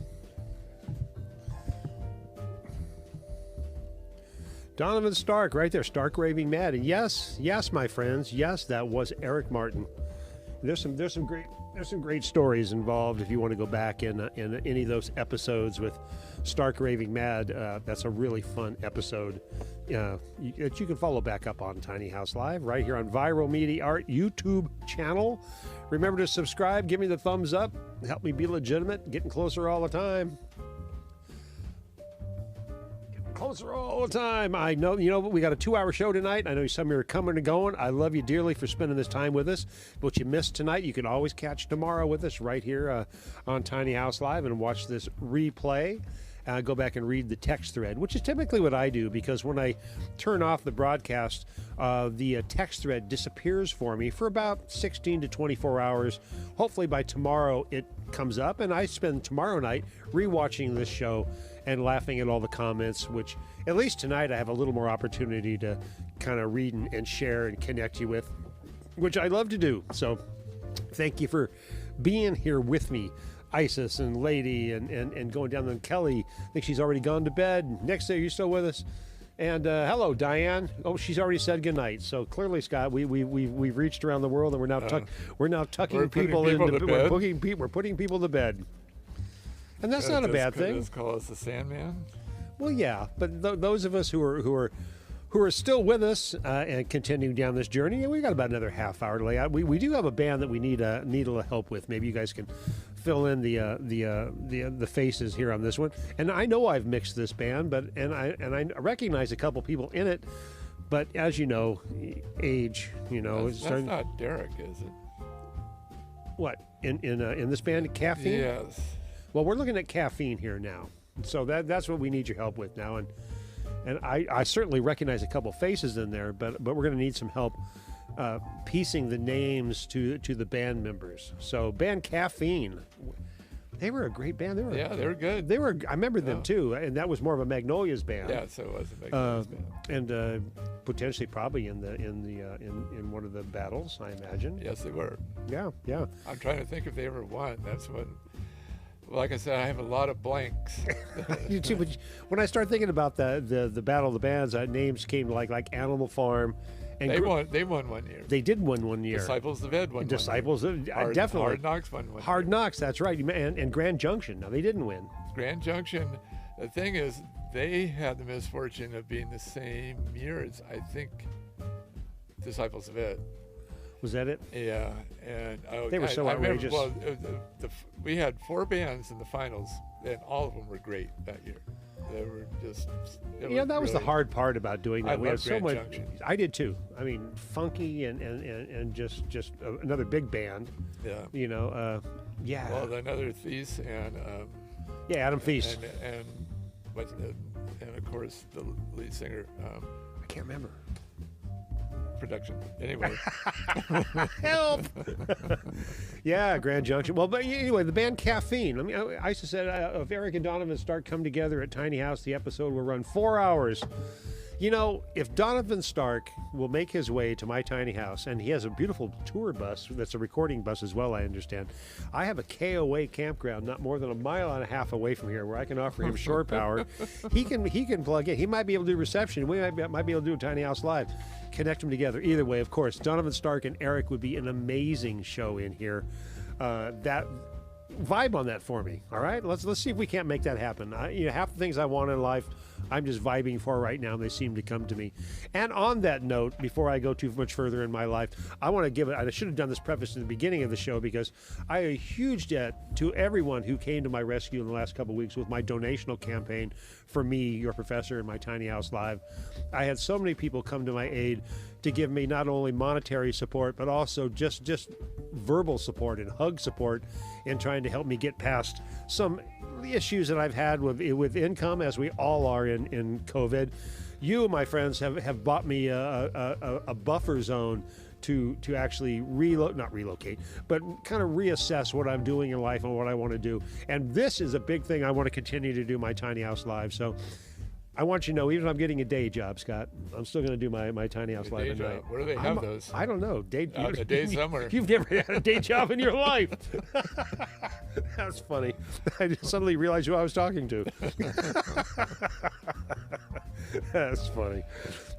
Donovan Stark, right there, Stark Raving Mad. And yes, my friends, yes, that was Eric Martin. There's some great stories involved if you want to go back in any of those episodes with Stark Raving Mad. That's a really fun episode that you can follow back up on Tiny House Live right here on ViralMediaArt YouTube channel. Remember to subscribe, give me the thumbs up, help me be legitimate, getting closer all the time. Closer all the time. I know, we got a 2-hour show tonight. I know some of you are coming and going. I love you dearly for spending this time with us. What you missed tonight, you can always catch tomorrow with us right here on Tiny House Live and watch this replay. Go back and read the text thread, which is typically what I do, because when I turn off the broadcast, the text thread disappears for me for about 16 to 24 hours. Hopefully by tomorrow it comes up, and I spend tomorrow night rewatching this show and laughing at all the comments, which at least tonight I have a little more opportunity to kind of read and share and connect you with, which I love to do. So thank you for being here with me. Isis and Lady and going down to Kelly. I think she's already gone to bed. Next day, are you still with us? And hello, Diane. Oh, she's already said goodnight. So clearly, Scott, we've reached around the world, and we're now tucking people into bed. We're putting people to bed, and that's not a bad thing. Just call us the Sandman. Well, yeah, but those of us who are still with us and continuing down this journey, we got about another half hour to lay out. We do have a band that we need a little help with. Maybe you guys can fill in the faces here on this one. And I know I've mixed this band, I recognize a couple people in it, but as you know, age, that's not Derek, is it? What in this band, Caffeine? Yes. Well, we're looking at Caffeine here now, so that's what we need your help with now. And I certainly recognize a couple faces in there, but we're going to need some help piecing the names to the band members. So band Caffeine, they were a great band. They were good. I remember them too, and that was more of a Magnolias band. Yeah, so it was a Magnolias band. And potentially probably in one of the battles, I imagine. Yes, they were. Yeah. I'm trying to think if they ever won. That's what. Like I said, I have a lot of blanks. You too, but when I start thinking about the Battle of the Bands, names came like Animal Farm. And they won 1 year. They did win 1 year. Disciples of Ed won. Disciples of definitely. Hard Knocks won 1 year. Hard Knocks, that's right. And Grand Junction. No, they didn't win. Grand Junction. The thing is, they had the misfortune of being the same year as, I think, Disciples of Ed. Was that it? Yeah, and they were so outrageous. We had 4 bands in the finals, and all of them were great that year. They were just. That was the hard part about doing that. We had so much. Junction. I did too. I mean, funky and just another big band. Yeah. Yeah. Well, another Thies and. Adam Thies. And of course the lead singer. I can't remember. Production. Anyway. Help! Yeah, Grand Junction. Well, but anyway, the band Caffeine. I used to say if Eric and Donovan Stark come together at Tiny House, the episode will run 4 hours. If Donovan Stark will make his way to my tiny house, and he has a beautiful tour bus that's a recording bus as well, I understand. I have a KOA campground not more than 1.5 miles away from here where I can offer him shore power. He can plug in. He might be able to do reception. We might be able to do a Tiny House Live. Connect them together. Either way, of course, Donovan Stark and Eric would be an amazing show in here. That vibe on that for me. All right, let's see if we can't make that happen. Half the things I want in life, I'm just vibing for right now, and they seem to come to me. And on that note, before I go too much further in my life, I want to give it. I should have done this preface in the beginning of the show because I owe a huge debt to everyone who came to my rescue in the last couple of weeks with my donational campaign for me, your professor, and my Tiny House Live. I had so many people come to my aid to give me not only monetary support, but also just verbal support and hug support in trying to help me get past some issues that I've had with income, as we all are in COVID. You, my friends, have bought me a buffer zone to actually not relocate, but kind of reassess what I'm doing in life and what I want to do. And this is a big thing I want to continue to do, my Tiny House Live. So I want you to know, even if I'm getting a day job, Scott, I'm still going to do my Tiny House Live at night. Where do they have those? I don't know. A day somewhere. You've never had a day job in your life. That's funny. I just suddenly realized who I was talking to. That's funny.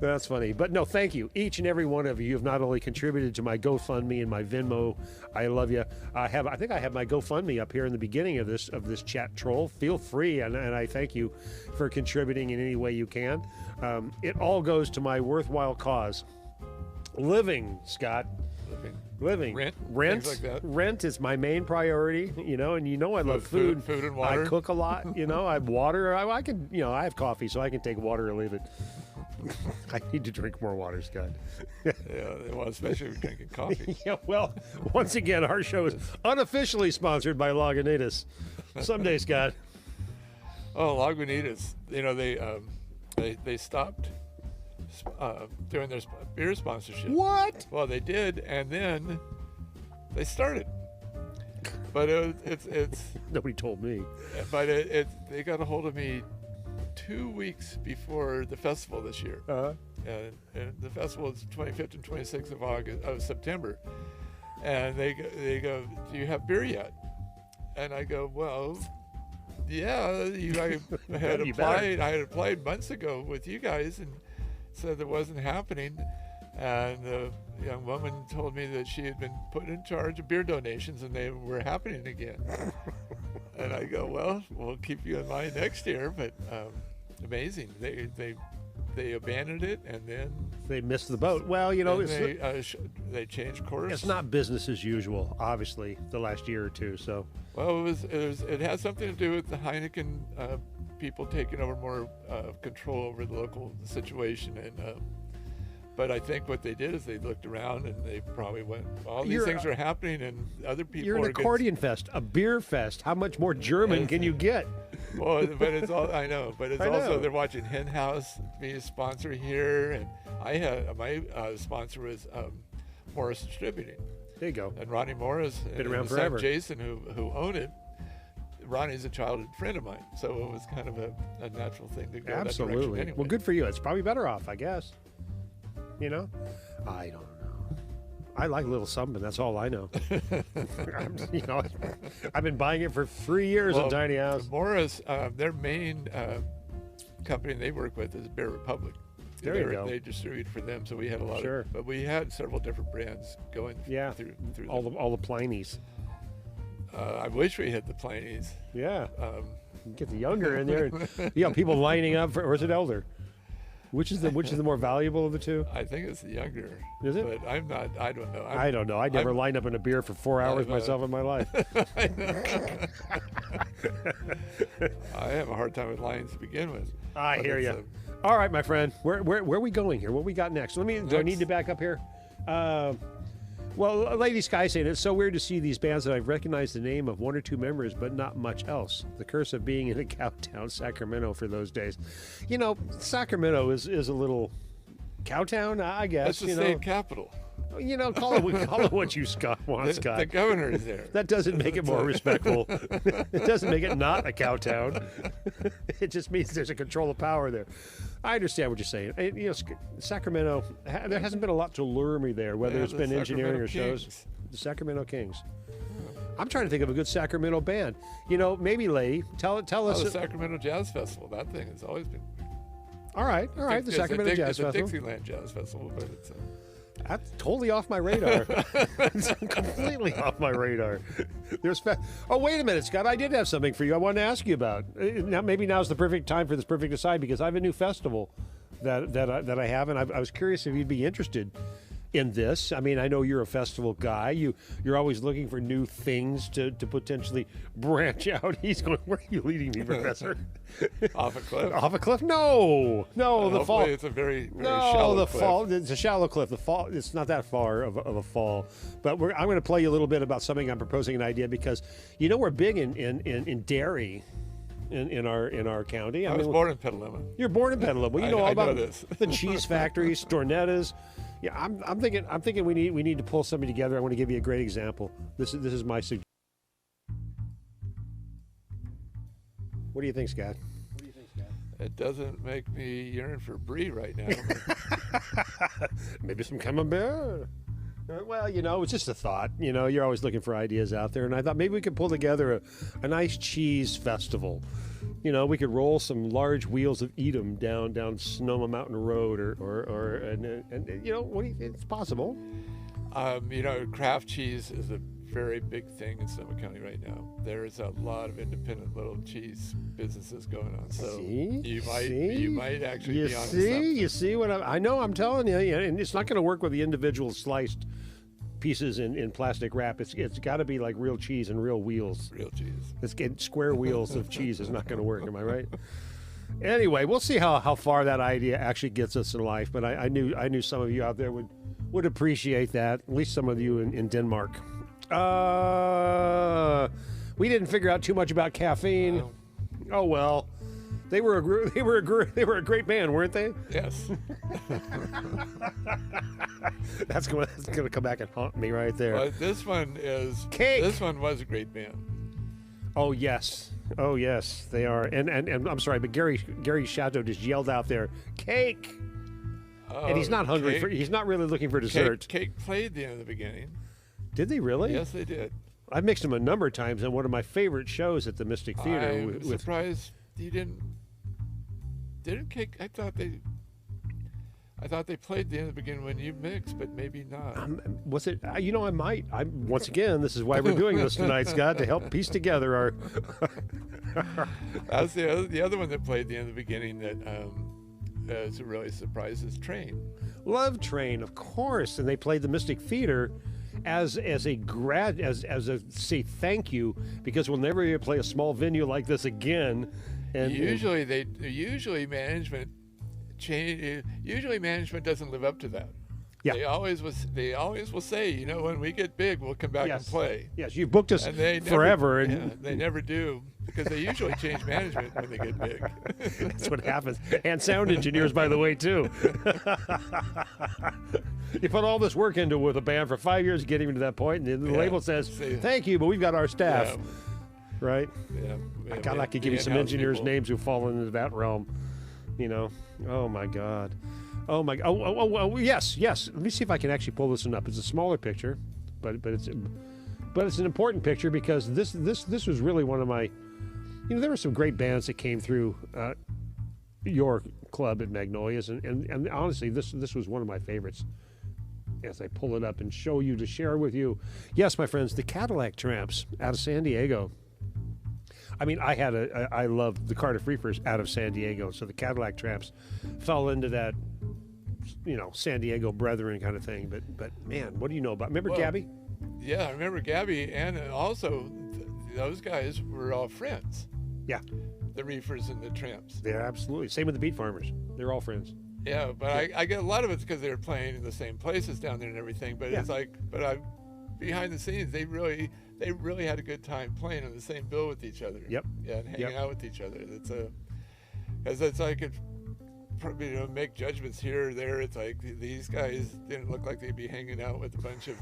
That's funny. But no, thank you. Each and every one of you have not only contributed to my GoFundMe and my Venmo. I love you. I think I have my GoFundMe up here in the beginning of this chat troll. Feel free, and I thank you for contributing in any way you can. It all goes to my worthwhile cause. Living, Scott. Living. Rent. Rent. Things like that. Rent is my main priority, and I love food. Food and water. I cook a lot, I have water. I can, I have coffee, so I can take water or leave it. I need to drink more water, Scott. Yeah, well, especially if you're drinking coffee. Yeah, well, once again, our show is unofficially sponsored by Lagunitas. Someday, Scott. Oh, Lagunitas. They stopped doing their beer sponsorship. What? Well, they did, and then they started. But it's nobody told me. But they got a hold of me 2 weeks before the festival this year. And the festival is 25th and 26th of September. And they go, do you have beer yet? And I go, well, yeah, I had applied months ago with you guys and said it wasn't happening. And the young woman told me that she had been put in charge of beer donations and they were happening again. And I go, well, we'll keep you in mind next year. But amazing, they abandoned it and then they missed the boat. Well, they changed course. It's not business as usual, obviously, the last year or two. So well, it has something to do with the Heineken people taking over more control over the local situation and. But I think what they did is they looked around and they probably went, all these things are happening and other people You're an accordion fest, a beer fest. How much more German can you get? Well, but it's all, I know, but it's also, they're watching Hen House be a sponsor here. And I had, my sponsor was Morris Distributing. There you go. And Ronnie Morris. Been around his forever. Son Jason, who owned it. Ronnie's a childhood friend of mine. So it was kind of a natural thing to go Absolutely. that direction anyway. Well, good for you. It's probably better off, I guess. I don't know. I like a little something. That's all I know. I've been buying it for 3 years in Tiny House. Morris, their main company they work with is Beer Republic. There you go. They distribute for them, so we had a lot Sure. but we had several different brands going through all the Plineys. I wish we had the Plineys. Yeah. Get the younger in there. People lining up or is it elder? Which is the more valuable of the two? I think it's the younger. Is it? But I'm not. I don't know. I don't know. I never lined up in a beer for 4 hours myself in my life. I know. I have a hard time with lines to begin with. I hear you. All right, my friend. Where are we going here? What we got next? Do I need to back up here? Well, Lady Sky saying it's so weird to see these bands that I've recognized the name of one or two members, but not much else. The curse of being in a cow town, Sacramento, for those days. Sacramento is a little cow town, I guess. That's the state capital. Call it what you want, Scott. The governor is there. That doesn't make it more respectful. It doesn't make it not a cow town. It just means there's a control of power there. I understand what you're saying. Sacramento, there hasn't been a lot to lure me there, whether it's been engineering or shows. The Sacramento Kings. I'm trying to think of a good Sacramento band. Maybe, lady, tell us. The Sacramento Jazz Festival. That thing has always been. All right. The Sacramento Jazz Festival. It's a Dixieland Jazz Festival, but it's. That's totally off my radar. It's completely off my radar. Oh, wait a minute, Scott. I did have something for you I wanted to ask you about. Maybe now's the perfect time for this perfect aside because I have a new festival that I have, and I was curious if you'd be interested in this. I mean, I know you're a festival guy. You're always looking for new things to potentially branch out. He's going, where are you leading me, Professor? Off a cliff. Off a cliff? No, the fall. It's a very shallow cliff. Fall. It's a shallow cliff. The fall. It's not that far of a fall. But I'm going to play you a little bit about something I'm proposing an idea because we're big in dairy. In our county. I was born in Petaluma. You're born in Petaluma. Well, you know all about this. The cheese factories, Stornettas. Yeah, I'm thinking we need to pull something together. I want to give you a great example. This is my suggestion. What do you think, Scott? It doesn't make me yearn for brie right now. Maybe some camembert. Well, you know, it's just a thought. You know, you're always looking for ideas out there, and I thought maybe we could pull together a nice cheese festival. You know, we could roll some large wheels of Edam down Sonoma Mountain Road, and you know, it's possible. You know, craft cheese is a very big thing in Sonoma County right now. There is a lot of independent little cheese businesses going on. So you might actually be on something. You see what I know? I'm telling you, and it's not going to work with the individual sliced pieces in plastic wrap. It's got to be like real cheese and real wheels. Real cheese. It's getting square wheels of cheese is not going to work. Am I right? Anyway, we'll see how far that idea actually gets us in life. But I knew some of you out there would appreciate that. At least some of you in Denmark. We didn't figure out too much about caffeine. Oh well, they were a great band, weren't they? Yes. That's gonna come back and haunt me right there. But this one is Cake. This one was a great band. Oh yes, they are. And I'm sorry, but Gary Chateau just yelled out there, "Cake!" And he's not hungry he's not really looking for dessert. Cake played the end of the beginning. Did they really? Yes, they did. I mixed them a number of times on one of my favorite shows at the Mystic Theater. I'm surprised you didn't Cake. I thought they played the end of the beginning when you mixed, but maybe not. Was it? You know, I might. Once again, this is why we're doing this tonight, Scott, to help piece together our. That's the other one that played the end of the beginning that is really surprised is Train. Love Train, of course, and they played the Mystic Theater as a say thank you, because we'll never play a small venue like this again. And usually management doesn't live up to that. Yeah. They always will say, you know, when we get big, we'll come back and play. Yes, you booked us forever, and they never do, because they usually change management when they get big. That's what happens. And sound engineers, by the way, too. You put all this work into with a band for 5 years, getting to that point, and the label says, "Thank you, but we've got our staff." Yeah. Right? Yeah. God, I could give you some engineers' names who fall into that realm. You know? Oh my God. Oh my. Oh. Yes. Let me see if I can actually pull this one up. It's a smaller picture, but it's an important picture, because this was really one of my. You know, there were some great bands that came through your club at Magnolia's, and honestly, this was one of my favorites. As I pull it up and share with you. Yes, my friends, the Cadillac Tramps out of San Diego. I mean, I loved the Cardiff Reapers out of San Diego, so the Cadillac Tramps fell into that, you know, San Diego brethren kind of thing. But man, what do you know about? Remember Gabby? Yeah, I remember Gabby, and also those guys were all friends. Yeah, the Reefers and the Tramps. They're absolutely same with the Beat Farmers. They're all friends. Yeah, but I get a lot of it's because they were playing in the same places down there and everything. But it's like, behind the scenes, they really had a good time playing on the same bill with each other. Yep. Yeah, and hanging out with each other. It's like it probably, you know, make judgments here or there. It's like these guys didn't look like they'd be hanging out with a bunch of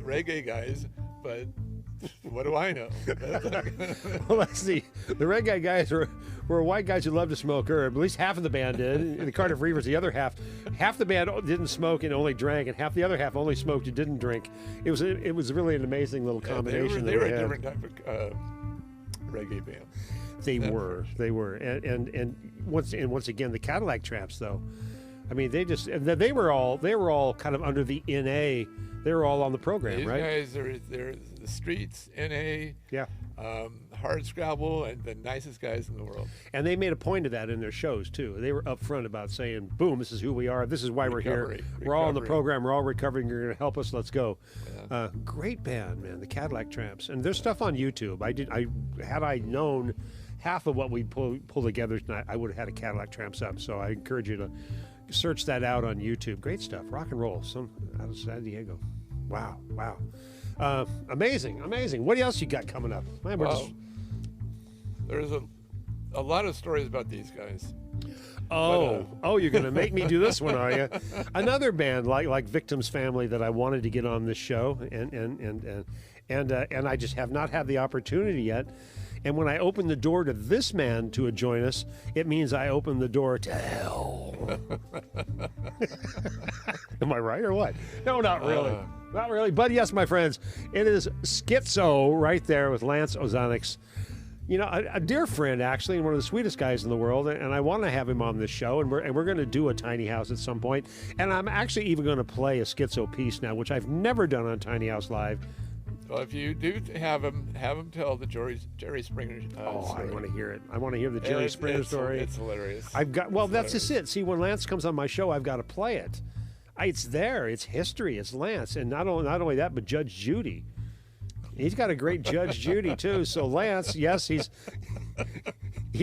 reggae guys, but what do I know? Well, let's see. The reggae guys were white guys who loved to smoke, or at least half of the band did. The Cardiff Reapers, the other half the band didn't smoke and only drank, and half the other half only smoked and didn't drink. It was really an amazing little combination. They were a different type of reggae band. They were, and once again, the Cadillac Tramps, though. I mean, they were all kind of under the NA. They were all on the program, These right? These guys they're the Streets, NA, Hard Scrabble, and the nicest guys in the world. And they made a point of that in their shows too. They were upfront about saying, "Boom, this is who we are. This is why we're here. We're all on the program. We're all recovering. You're going to help us. Let's go." Yeah. Great band, man. The Cadillac Tramps, and there's stuff on YouTube. Had I known half of what we pull together tonight, I would have had a Cadillac Tramps up. So I encourage you to search that out on YouTube. Great stuff. Rock and roll. Some out of San Diego. Wow. Amazing. What else you got coming up? Man, there's a lot of stories about these guys. Oh, you're going to make me do this one, are you? Another band like Victim's Family that I wanted to get on this show, and I just have not had the opportunity yet. And when I open the door to this man to join us, it means I open the door to hell. Am I right or what? No, not really. Not really. But yes, my friends, it is Schizo right there with Lance Ozonics. You know, a dear friend, actually, and one of the sweetest guys in the world, and I want to have him on this show, and we're going to do a Tiny House at some point, and I'm actually even going to play a Schizo piece now, which I've never done on Tiny House Live. Well, if you do have him tell the Jerry Springer story. I want to hear it. I want to hear the Jerry Springer story. It's hilarious. That's just it. See, when Lance comes on my show, I've got to play it. It's there. It's history. It's Lance, and not only that, but Judge Judy. He's got a great Judge Judy too. So Lance, yes, he's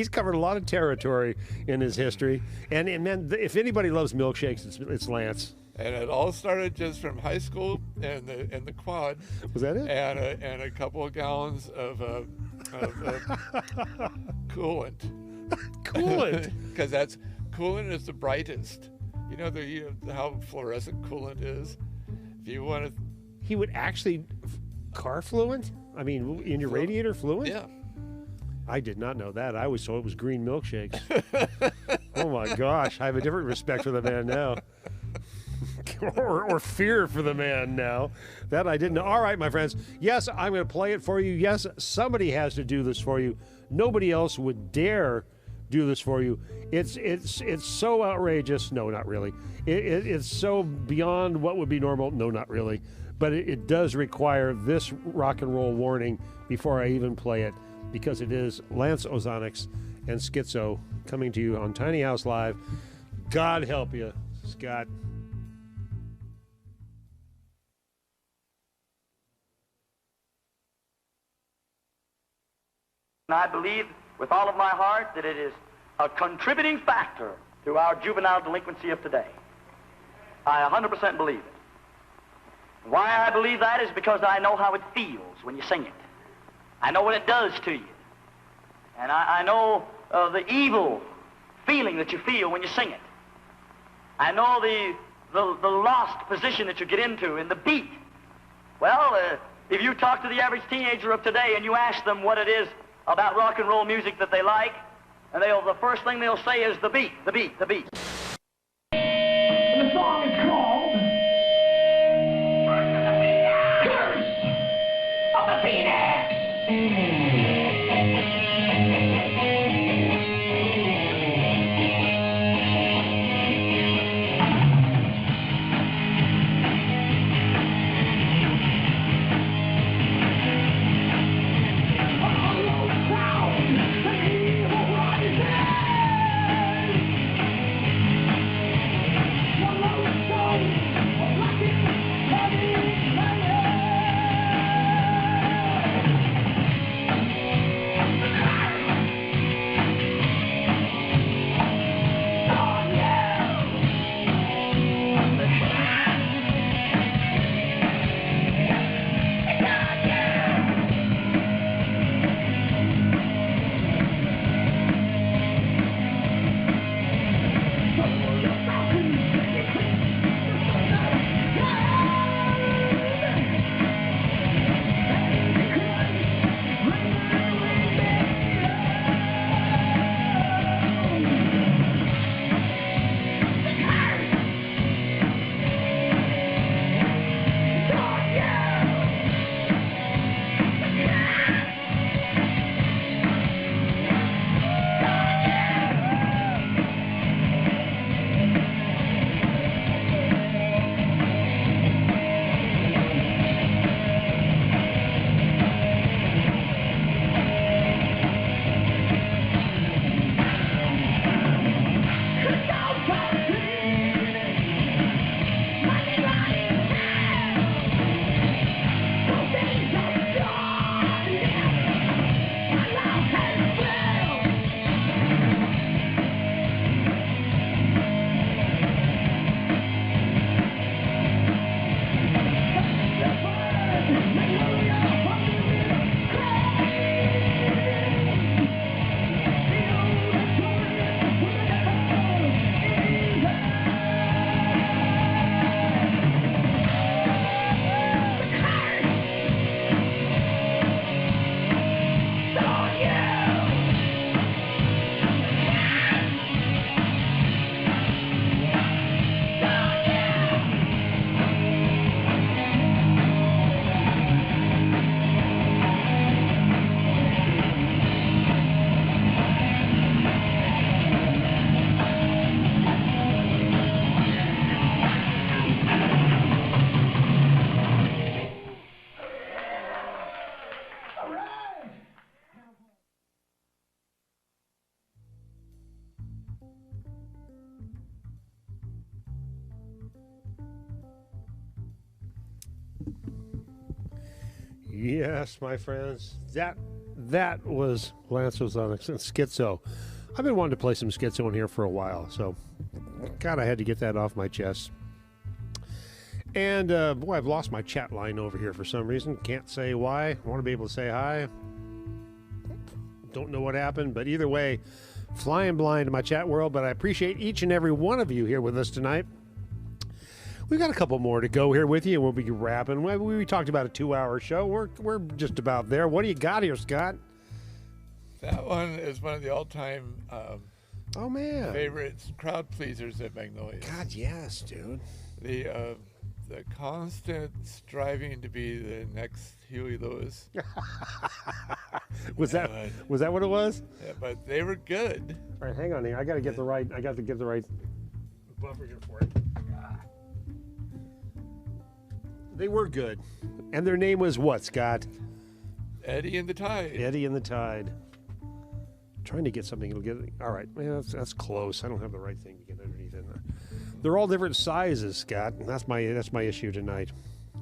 covered a lot of territory in his history. And man, if anybody loves milkshakes, it's Lance. And it all started just from high school and the quad. Was that it? And a couple of gallons of coolant. Coolant. Because coolant is the brightest. You know how fluorescent coolant is. If you want to, he would actually. Car fluent? I mean, in your radiator fluent? Yeah. I did not know that. I always thought it was green milkshakes. Oh my gosh, I have a different respect for the man now. or fear for the man now. That I didn't know. All right, my friends. Yes, I'm going to play it for you. Yes, somebody has to do this for you. Nobody else would dare do this for you. It's so outrageous. No, not really. It's so beyond what would be normal. No, not really. But it does require this rock and roll warning before I even play it, because it is Lance Ozonics and Schizo coming to you on Tiny House Live. God help you, Scott. I believe with all of my heart that it is a contributing factor to our juvenile delinquency of today. I 100% believe it. Why I believe that is because I know how it feels when you sing it. I know what it does to you. And I know the evil feeling that you feel when you sing it. I know the lost position that you get into in the beat. Well, if you talk to the average teenager of today and you ask them what it is about rock and roll music that they like, and the first thing they'll say is the beat, the beat, the beat. And the song is called Curse of the Penis. Yes, my friends. That was Lance was on Schizo. I've been wanting to play some Schizo in here for a while, so God, I had to get that off my chest. And boy, I've lost my chat line over here for some reason. Can't say why. I want to be able to say hi. Don't know what happened, but either way, flying blind in my chat world. But I appreciate each and every one of you here with us tonight. We've got a couple more to go here with you, and we'll be wrapping. We talked about a 2-hour show. We're just about there. What do you got here, Scott? That one is one of the all-time oh man favorites, crowd pleasers at Magnolia. God, yes, dude. The constant striving to be the next Huey Lewis. was that what it was? Yeah, but they were good. All right, hang on here. I got to get the right buffer here for it. They were good. And their name was what, Scott? Eddie and the Tide. Eddie and the Tide. Trying to get something that'll get it. All right, man, that's close. I don't have the right thing to get underneath it. They're all different sizes, Scott, and that's my issue tonight.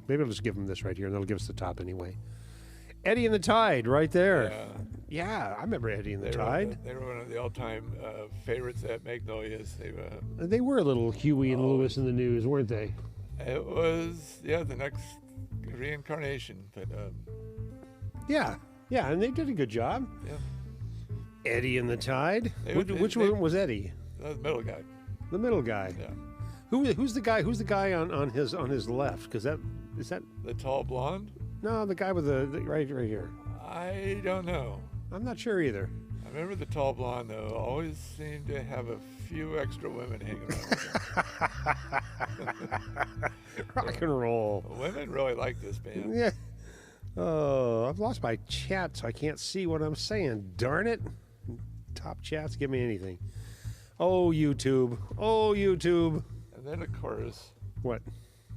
Maybe I'll just give them this right here, and that'll give us the top anyway. Eddie and the Tide, right there. Yeah, I remember Eddie and the Tide. They were one of the all-time favorites at Magnolias. They were a little Huey and Lewis in the news, weren't they? It was, the next reincarnation. But yeah, and they did a good job. Yeah. Eddie and the Tide. Which one was Eddie? The middle guy. The middle guy. Yeah. Who's the guy? Who's the guy on his left? Because is that the tall blonde? No, the guy with the right here. I don't know. I'm not sure either. I remember the tall blonde though. Always seemed to have a few extra women hanging around with him. Rock and roll. Women really like this band. Yeah. Oh, I've lost my chat, so I can't see what I'm saying. Darn it! Top chats, give me anything. Oh, YouTube. Oh, YouTube. And then, of course, what?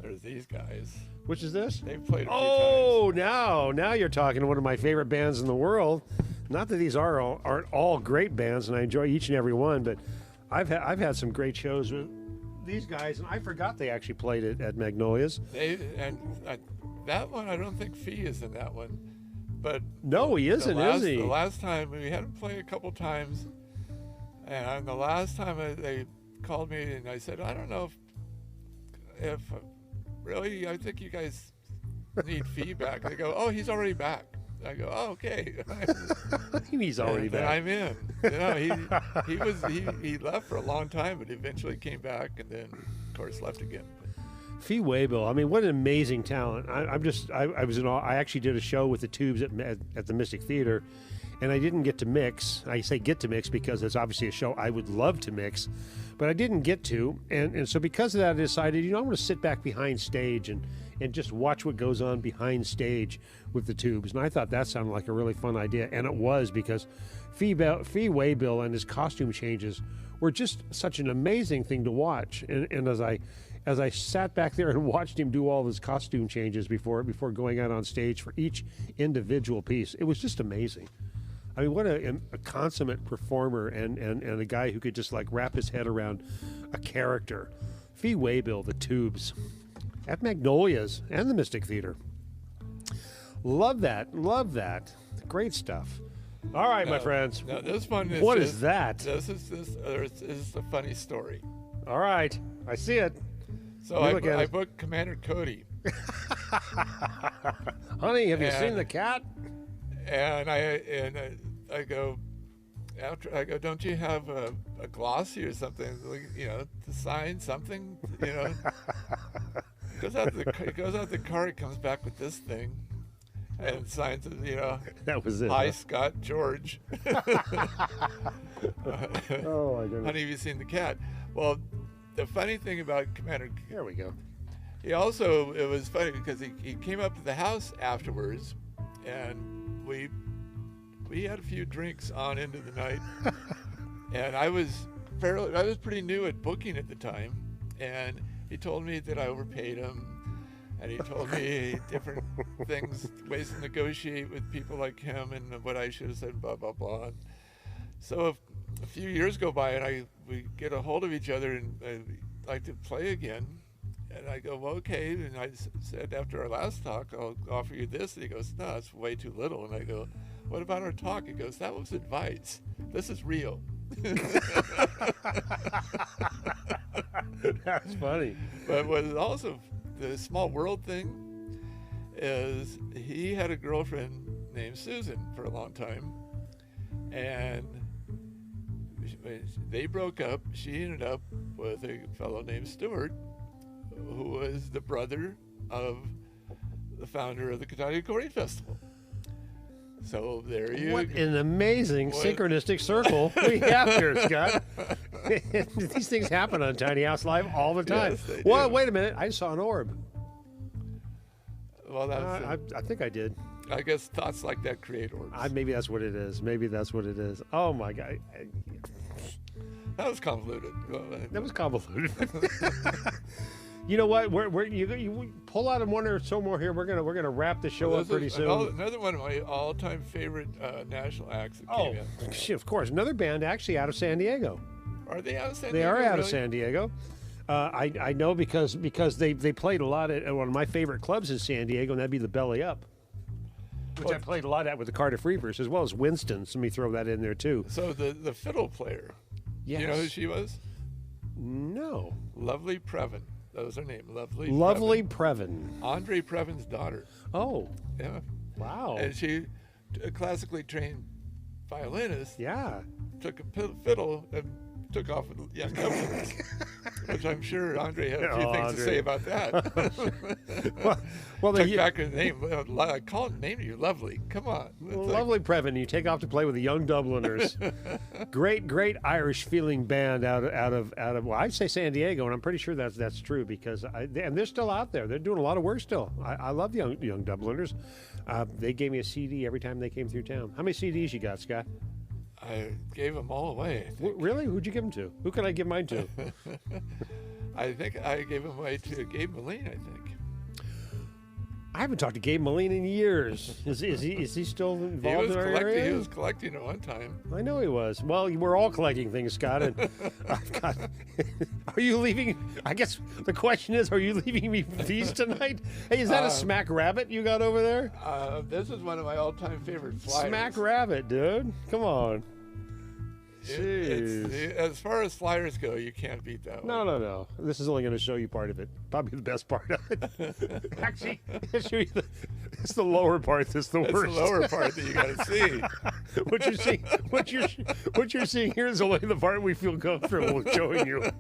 There's these guys. Which is this? They've played a few times. Now you're talking to one of my favorite bands in the world. Not that these aren't all great bands, and I enjoy each and every one, but I've had some great shows with these guys, and I forgot they actually played it at Magnolias. That one, I don't think Fee is in that one. But no, he isn't, is he? The last time, we had him play a couple times. And the last time they called me and I said, I don't know if really, I think you guys need feedback. They go, oh, he's already back. I go, oh, okay. He's already back. I'm in. He left for a long time, but eventually came back and then, of course, left again. Fee Waybill, I mean, what an amazing talent. I was in awe. I actually did a show with the Tubes at the Mystic Theater, and I didn't get to mix. I say get to mix because it's obviously a show I would love to mix, but I didn't get to. And so because of that, I decided, I'm going to sit back behind stage and just watch what goes on behind stage with the Tubes. And I thought that sounded like a really fun idea, and it was, because Fee Waybill and his costume changes were just such an amazing thing to watch. And as I sat back there and watched him do all of his costume changes before going out on stage for each individual piece, it was just amazing. I mean, what a consummate performer and a guy who could just like wrap his head around a character. Fee Waybill, the Tubes, at Magnolias and the Mystic Theater. Love that. Great stuff. All right, my friends. Now this one is what is that? This is a funny story. All right, I see it. So I booked Commander Cody. Honey, have you seen the cat? And I go, don't you have a glossy or something, to sign something, Goes out the car, he comes back with this thing and signs it, That was it. Hi, Scott George. Oh, my goodness. Honey, have you seen the cat? Well, the funny thing about Commander... Here we go. It was funny because he came up to the house afterwards, and we had a few drinks on into the night. And I was pretty new at booking at the time, and he told me that I overpaid him, and he told me different things, ways to negotiate with people like him, and what I should have said, blah, blah, blah. So a few years go by, and we get a hold of each other, and I'd like to play again. And I go, well, okay. And I said, after our last talk, I'll offer you this. And he goes, no, it's way too little. And I go, what about our talk? He goes, that was advice. This is real. That's funny. But what is also the small world thing is he had a girlfriend named Susan for a long time. And they broke up. She ended up with a fellow named Stuart, who was the brother of the founder of the Kentucky Goree Festival. So there you go. What an amazing synchronistic circle we have here, Scott. These things happen on Tiny House Live all the time. Yes, they Well, do. wait a minute. I saw an orb. Well, that's I think I did. I guess thoughts like that create orbs. Maybe that's what it is. Maybe that's what it is. Oh, my God. That was convoluted. That was convoluted. You know what? You pull out one or so more here. We're gonna wrap the show up pretty soon. Another one of my all-time favorite national acts that came in. Of course, another band actually out of San Diego. Are they out of San They Diego? are out of really? San Diego. I know because they played a lot at one of my favorite clubs in San Diego, and that'd be the Belly Up, which I played a lot at with the Cardiff Reapers, as well as Winston's. Let me throw that in there too. So the fiddle player. Yes. You know who she was? No. Lovely Previn. That was her name. Lovely Previn. Andre Previn's daughter. Oh. Yeah. Wow. And she, a classically trained violinist, Yeah. took a fiddle and took off with young Dubliners, which I'm sure Andre had a few things to say about that. well, Took back her name. I named you Lovely. Come on. It's like- Lovely Previn. You take off to play with the Young Dubliners. great Irish feeling band out of. Well, I'd say San Diego, and I'm pretty sure that's true because and they're still out there. They're doing a lot of work still. I love the Young Dubliners. They gave me a CD every time they came through town. How many CDs you got, Scott? I gave them all away. I think. Really? Who'd you give them to? Who can I give mine to? I think I gave them away to Gabe Moline, I think. I haven't talked to Gabe Moline in years. Is he still involved in our area? He was collecting at one time. I know he was. Well, we're all collecting things, Scott. And I've got. Are you leaving? I guess the question is, are you leaving me these tonight? Hey, is that a smack rabbit you got over there? This is one of my all-time favorite flyers. Smack rabbit, dude. Come on. As far as flyers go, you can't beat that one. No. This is only going to show you part of it. Probably the best part of it. Actually, it's the lower part that's the worst. It's the lower part that you got to see. What you're seeing here is only the part we feel comfortable with showing you.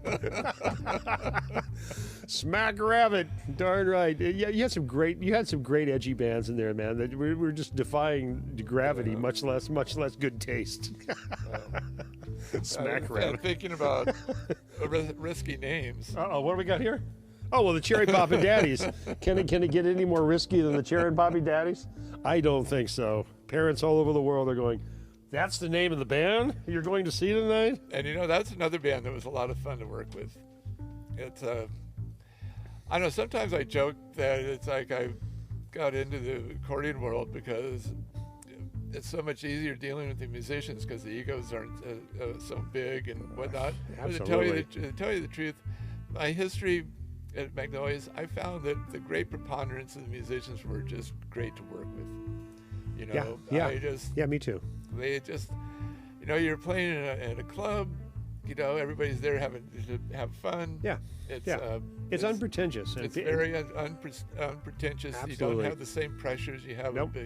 Smack rabbit, darn right. Yeah, you had some great edgy bands in there, man. That we're just defying gravity, much less good taste. Smack rabbit. I'm thinking about risky names. Uh-oh, what do we got here? Oh, well, the Cherry Poppin' Daddies. Can it get any more risky than the Cherry Poppin' Daddies? I don't think so. Parents all over the world are going, that's the name of the band you're going to see tonight? And that's another band that was a lot of fun to work with. It's I know sometimes I joke that it's like I got into the accordion world because it's so much easier dealing with the musicians because the egos aren't so big and whatnot. But to tell you the truth, my history at Magnolia's, I found that the great preponderance of the musicians were just great to work with. Yeah, me too. They just, you're playing in a club, everybody's there to have fun. Yeah. It's unpretentious. It's very unpretentious. Absolutely. You don't have the same pressures you have. Nope.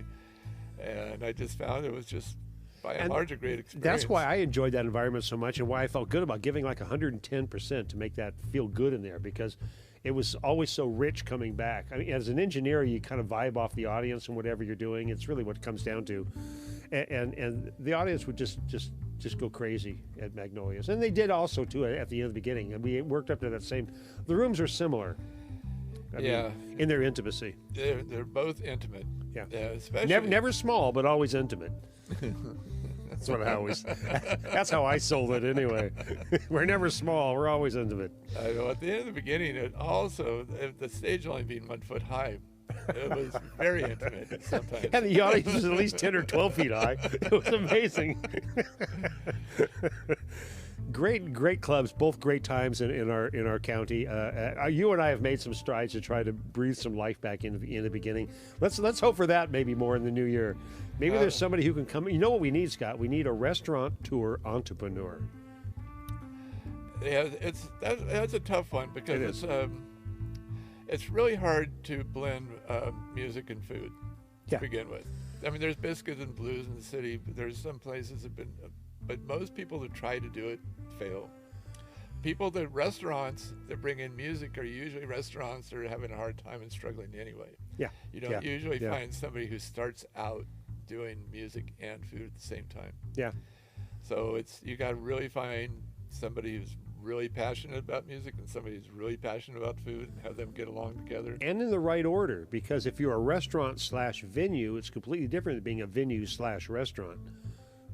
And I just found it was just, by and large, a great experience. That's why I enjoyed that environment so much and why I felt good about giving like 110% to make that feel good in there because it was always so rich coming back. I mean, as an engineer, you kind of vibe off the audience and whatever you're doing. It's really what it comes down to. And the audience would just go crazy at Magnolia's. And they did also, too, at the end of the beginning. And we worked up to that same... The rooms are similar. I mean, in their intimacy. They're both intimate. Yeah. Especially... Never small, but always intimate. That's what I always... That's how I sold it anyway. We're never small. We're always intimate. I know. At the end of the beginning, it also... The stage only being 1 foot high, It was very intimate sometimes. And the audience was at least 10 or 12 feet high. It was amazing. Great clubs, both great times in our county. You and I have made some strides to try to breathe some life back in the beginning. Let's hope for that maybe more in the new year. Maybe there's somebody who can come. You know what we need, Scott? We need a restaurant tour entrepreneur. Yeah, that's a tough one because it's really hard to blend music and food to begin with. I mean, there's biscuits and blues in the city, but there's some places have been, but most people that try to do it fail. Restaurants that bring in music are usually restaurants that are having a hard time and struggling anyway. Yeah. You don't usually find somebody who starts out doing music and food at the same time. Yeah. So you got to really find somebody who's really passionate about music and somebody who's really passionate about food and have them get along together. And in the right order, because if you're a restaurant / venue, it's completely different than being a venue / restaurant.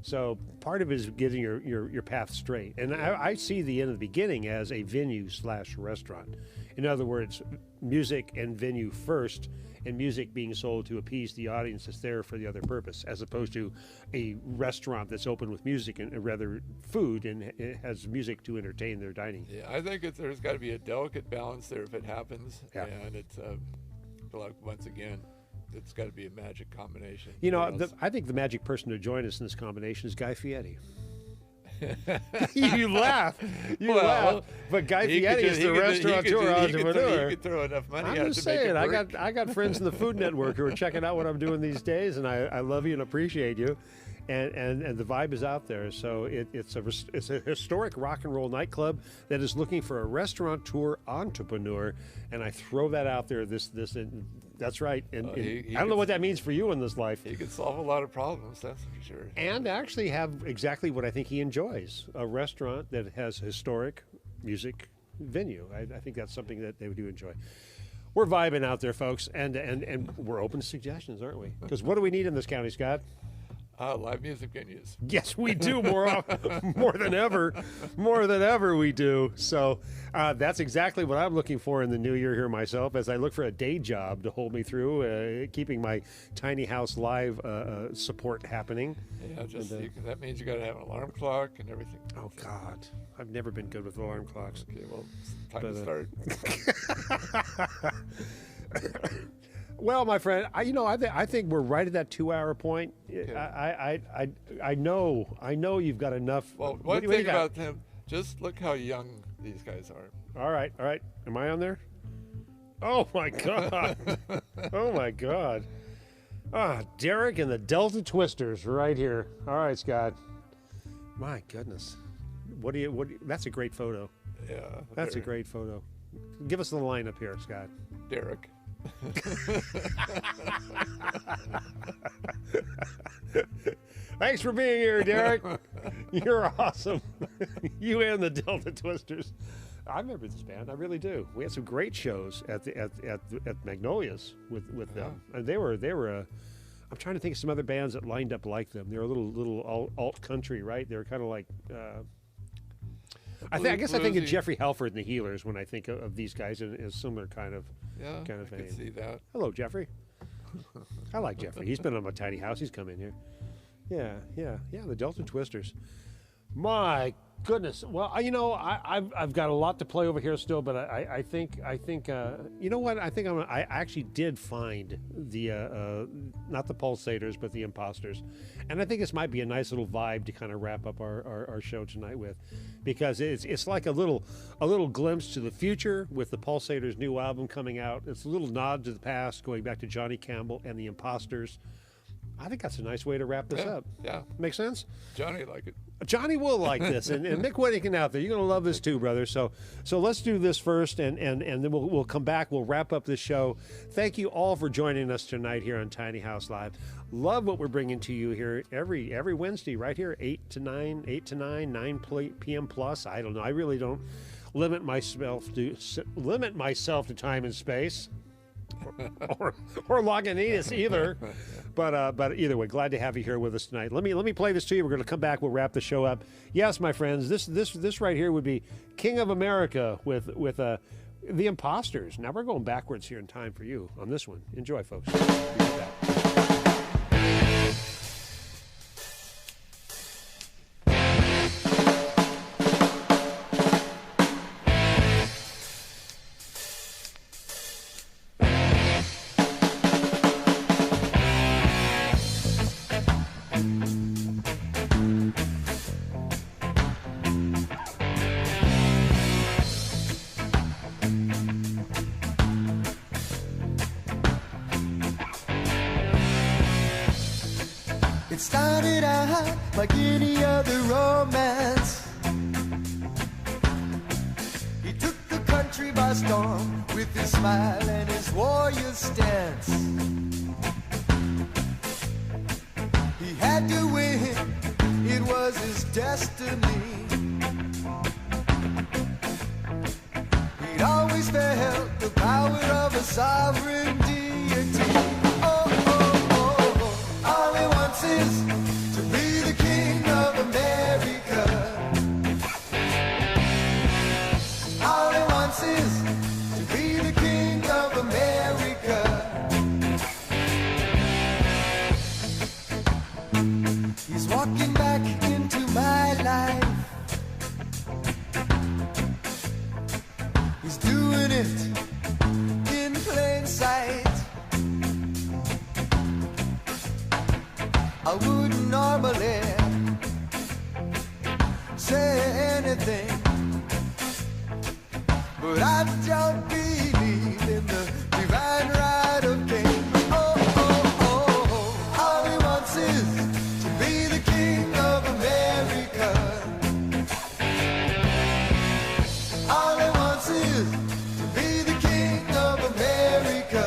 So part of it is getting your path straight. And I see the end of the beginning as a venue / restaurant. In other words, music and venue first, and music being sold to appease the audience that's there for the other purpose, as opposed to a restaurant that's open with music and rather food and it has music to entertain their dining. Yeah, I think there's got to be a delicate balance there if it happens. Yeah. And it's, like, once again, it's got to be a magic combination. You know, I think the magic person to join us in this combination is Guy Fieri. You laugh. You laugh. But Guy Fieri is the restaurateur entrepreneur. He could throw enough money I'm out just to make saying, it work. I got friends in the Food Network who are checking out what I'm doing these days, and I love you and appreciate you. And the vibe is out there. So it's a historic rock and roll nightclub that is looking for a restaurateur entrepreneur, and I throw that out there. That's right. And I don't know what that means for you in this life. He could solve a lot of problems, that's for sure. And actually have exactly what I think he enjoys: a restaurant that has historic music venue. I think that's something that they do enjoy. We're vibing out there, folks, and we're open to suggestions, aren't we? Because what do we need in this county, Scott? Live music venues. Yes, we do more than ever we do. So that's exactly what I'm looking for in the new year here myself, as I look for a day job to hold me through, keeping my tiny house live support happening. Yeah, that means you got to have an alarm clock and everything. Oh God, I've never been good with alarm clocks. Okay, well, it's time to start. Well, my friend, I think we're right at that 2-hour point. Okay. I know you've got enough. Well, one thing about them, just look how young these guys are. All right. Am I on there? Oh my God! Oh my God! Derek and the Delta Twisters right here. All right, Scott. My goodness, what do you? That's a great photo. Yeah, that's a great photo. Give us the lineup here, Scott. Derek. Thanks for being here, Derek. You're awesome. You and the Delta Twisters. I remember this band. I really do. We had some great shows at Magnolia's with them. And they were. I'm trying to think of some other bands that lined up like them. They're a little alt country, right? They're kind of like. I guess I think of Jeffrey Halford and the Healers when I think of these guys in a similar kind of I vein. can see that. Hello, Jeffrey. I like Jeffrey. He's been on my tiny house. He's come in here. Yeah. The Delta Twisters. My goodness. Well, I've got a lot to play over here still, but I think you know what? I actually did find the not the Pulsators, but the Imposters, and I think this might be a nice little vibe to kind of wrap up our show tonight with, because it's like a little glimpse to the future with the Pulsators' new album coming out. It's a little nod to the past, going back to Johnny Campbell and the Imposters. I think that's a nice way to wrap this up. Yeah. Make sense? Johnny like it. Johnny will like this, and Mick Whittington out there, you're going to love this too, brother. So let's do this first, and then we'll come back. We'll wrap up this show. Thank you all for joining us tonight here on Tiny House Live. Love what we're bringing to you here every Wednesday, right here, 8 to 9 p.m. plus. I don't know. I really don't limit myself to time and space. or Lagunitas either, but either way, glad to have you here with us tonight. Let me play this to you. We're going to come back. We'll wrap the show up. Yes, my friends, this right here would be King of America with The Imposters. Now we're going backwards here in time for you on this one. Enjoy, folks. Be right back. It started out like any other romance. He took the country by storm with his smile and his warrior stance. He had to win, it was his destiny. He'd always felt the power of a sovereign deity. All he wants is to be the king of America. All he wants is to be the king of America. He's walking back into my life. He's doing it in plain sight. I wouldn't normally say anything, but I don't believe in the divine right of king. All he wants is to be the king of America. All he wants is to be the king of America.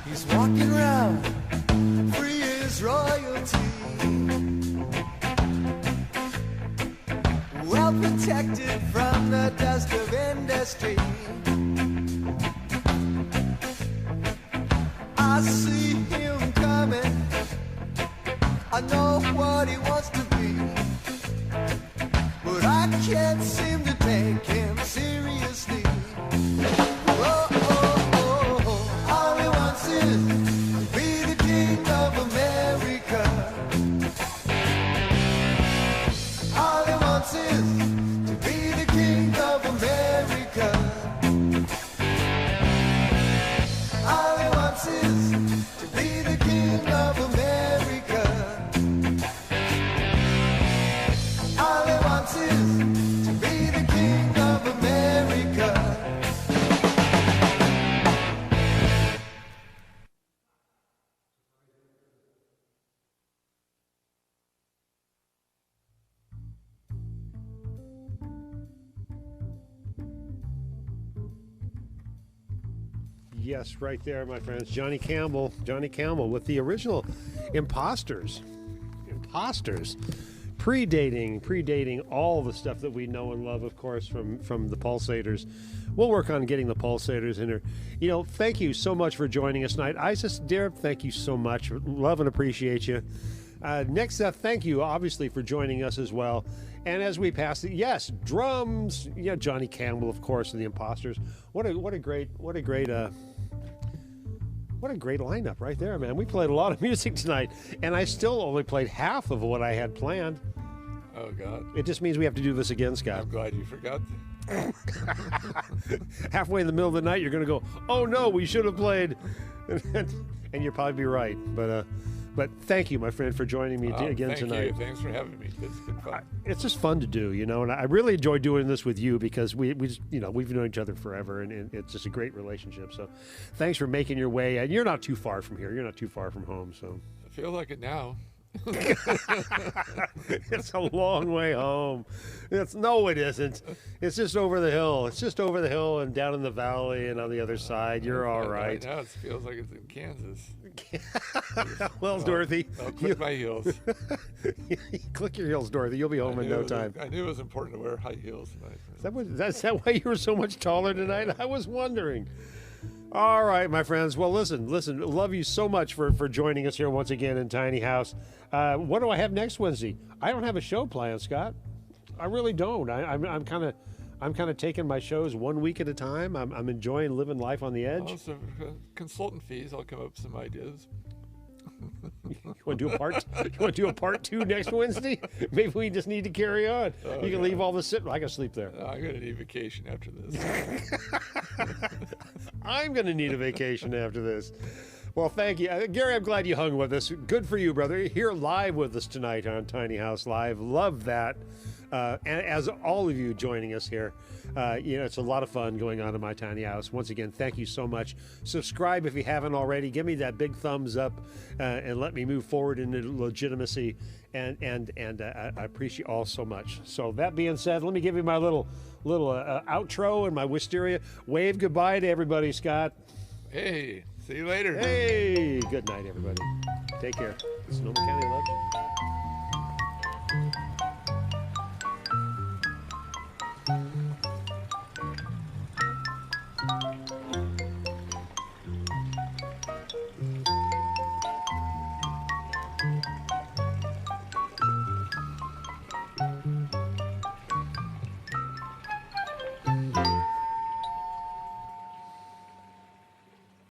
He's walking around, free as royalty, well protected from the dust of industry. I see him coming, I know what he wants to be, but I can't seem to take him seriously. All he wants is to be the king of America. All he wants is to be the king of America. All he wants is to be the king of America. All he wants is to be the king of America. Yes, right there, my friends. Johnny Campbell with the original Imposters. Predating all the stuff that we know and love, of course, from the Pulsators. We'll work on getting the Pulsators in there. You know, thank you so much for joining us tonight. Isis, dear, thank you so much. Love and appreciate you. Next up, thank you, obviously, for joining us as well. And as we pass it, yes, drums. Yeah, Johnny Campbell, of course, and the Imposters. What a great lineup right there, man. We played a lot of music tonight, and I still only played half of what I had planned. Oh, God. It just means we have to do this again, Scott. I'm glad you forgot. Halfway in the middle of the night, you're going to go, oh, no, we should have played. And you'll probably be right. But thank you, my friend, for joining me again tonight. Thank you. Thanks for having me. It's been fun. It's just fun to do, you know, and I really enjoy doing this with you because we've known each other forever, and it's just a great relationship. So thanks for making your way. And you're not too far from here. You're not too far from home. So I feel like it now. It's a long way home. No, it isn't. It's just over the hill. It's just over the hill and down in the valley and on the other side. You're all right. Now it feels like it's in Kansas. Well, Dorothy, I'll click my heels. Click your heels, Dorothy. You'll be home in no time. I knew it was important to wear high heels tonight. Is that why you were so much taller tonight? I was wondering. All right, my friends. Well, listen. Love you so much for joining us here once again in Tiny House. What do I have next Wednesday? I don't have a show planned, Scott. I really don't. I'm kind of taking my shows 1 week at a time. I'm enjoying living life on the edge. Well, so consultant fees. I'll come up with some ideas. You want to do a part? You want to do a part 2 next Wednesday? Maybe we just need to carry on. You can leave all this sitting. I can sleep there. I'm gonna need vacation after this. I'm gonna need a vacation after this. Well, thank you, Gary. I'm glad you hung with us. Good for you, brother. Here live with us tonight on Tiny House Live. Love that. And as all of you joining us here, it's a lot of fun going on in my tiny house. Once again, thank you so much. Subscribe if you haven't already. Give me that big thumbs up and let me move forward into legitimacy. And I appreciate you all so much. So that being said, let me give you my little outro and my wisteria. Wave goodbye to everybody, Scott. Hey, see you later. Hey, good night, everybody. Take care. Sonoma County loves you.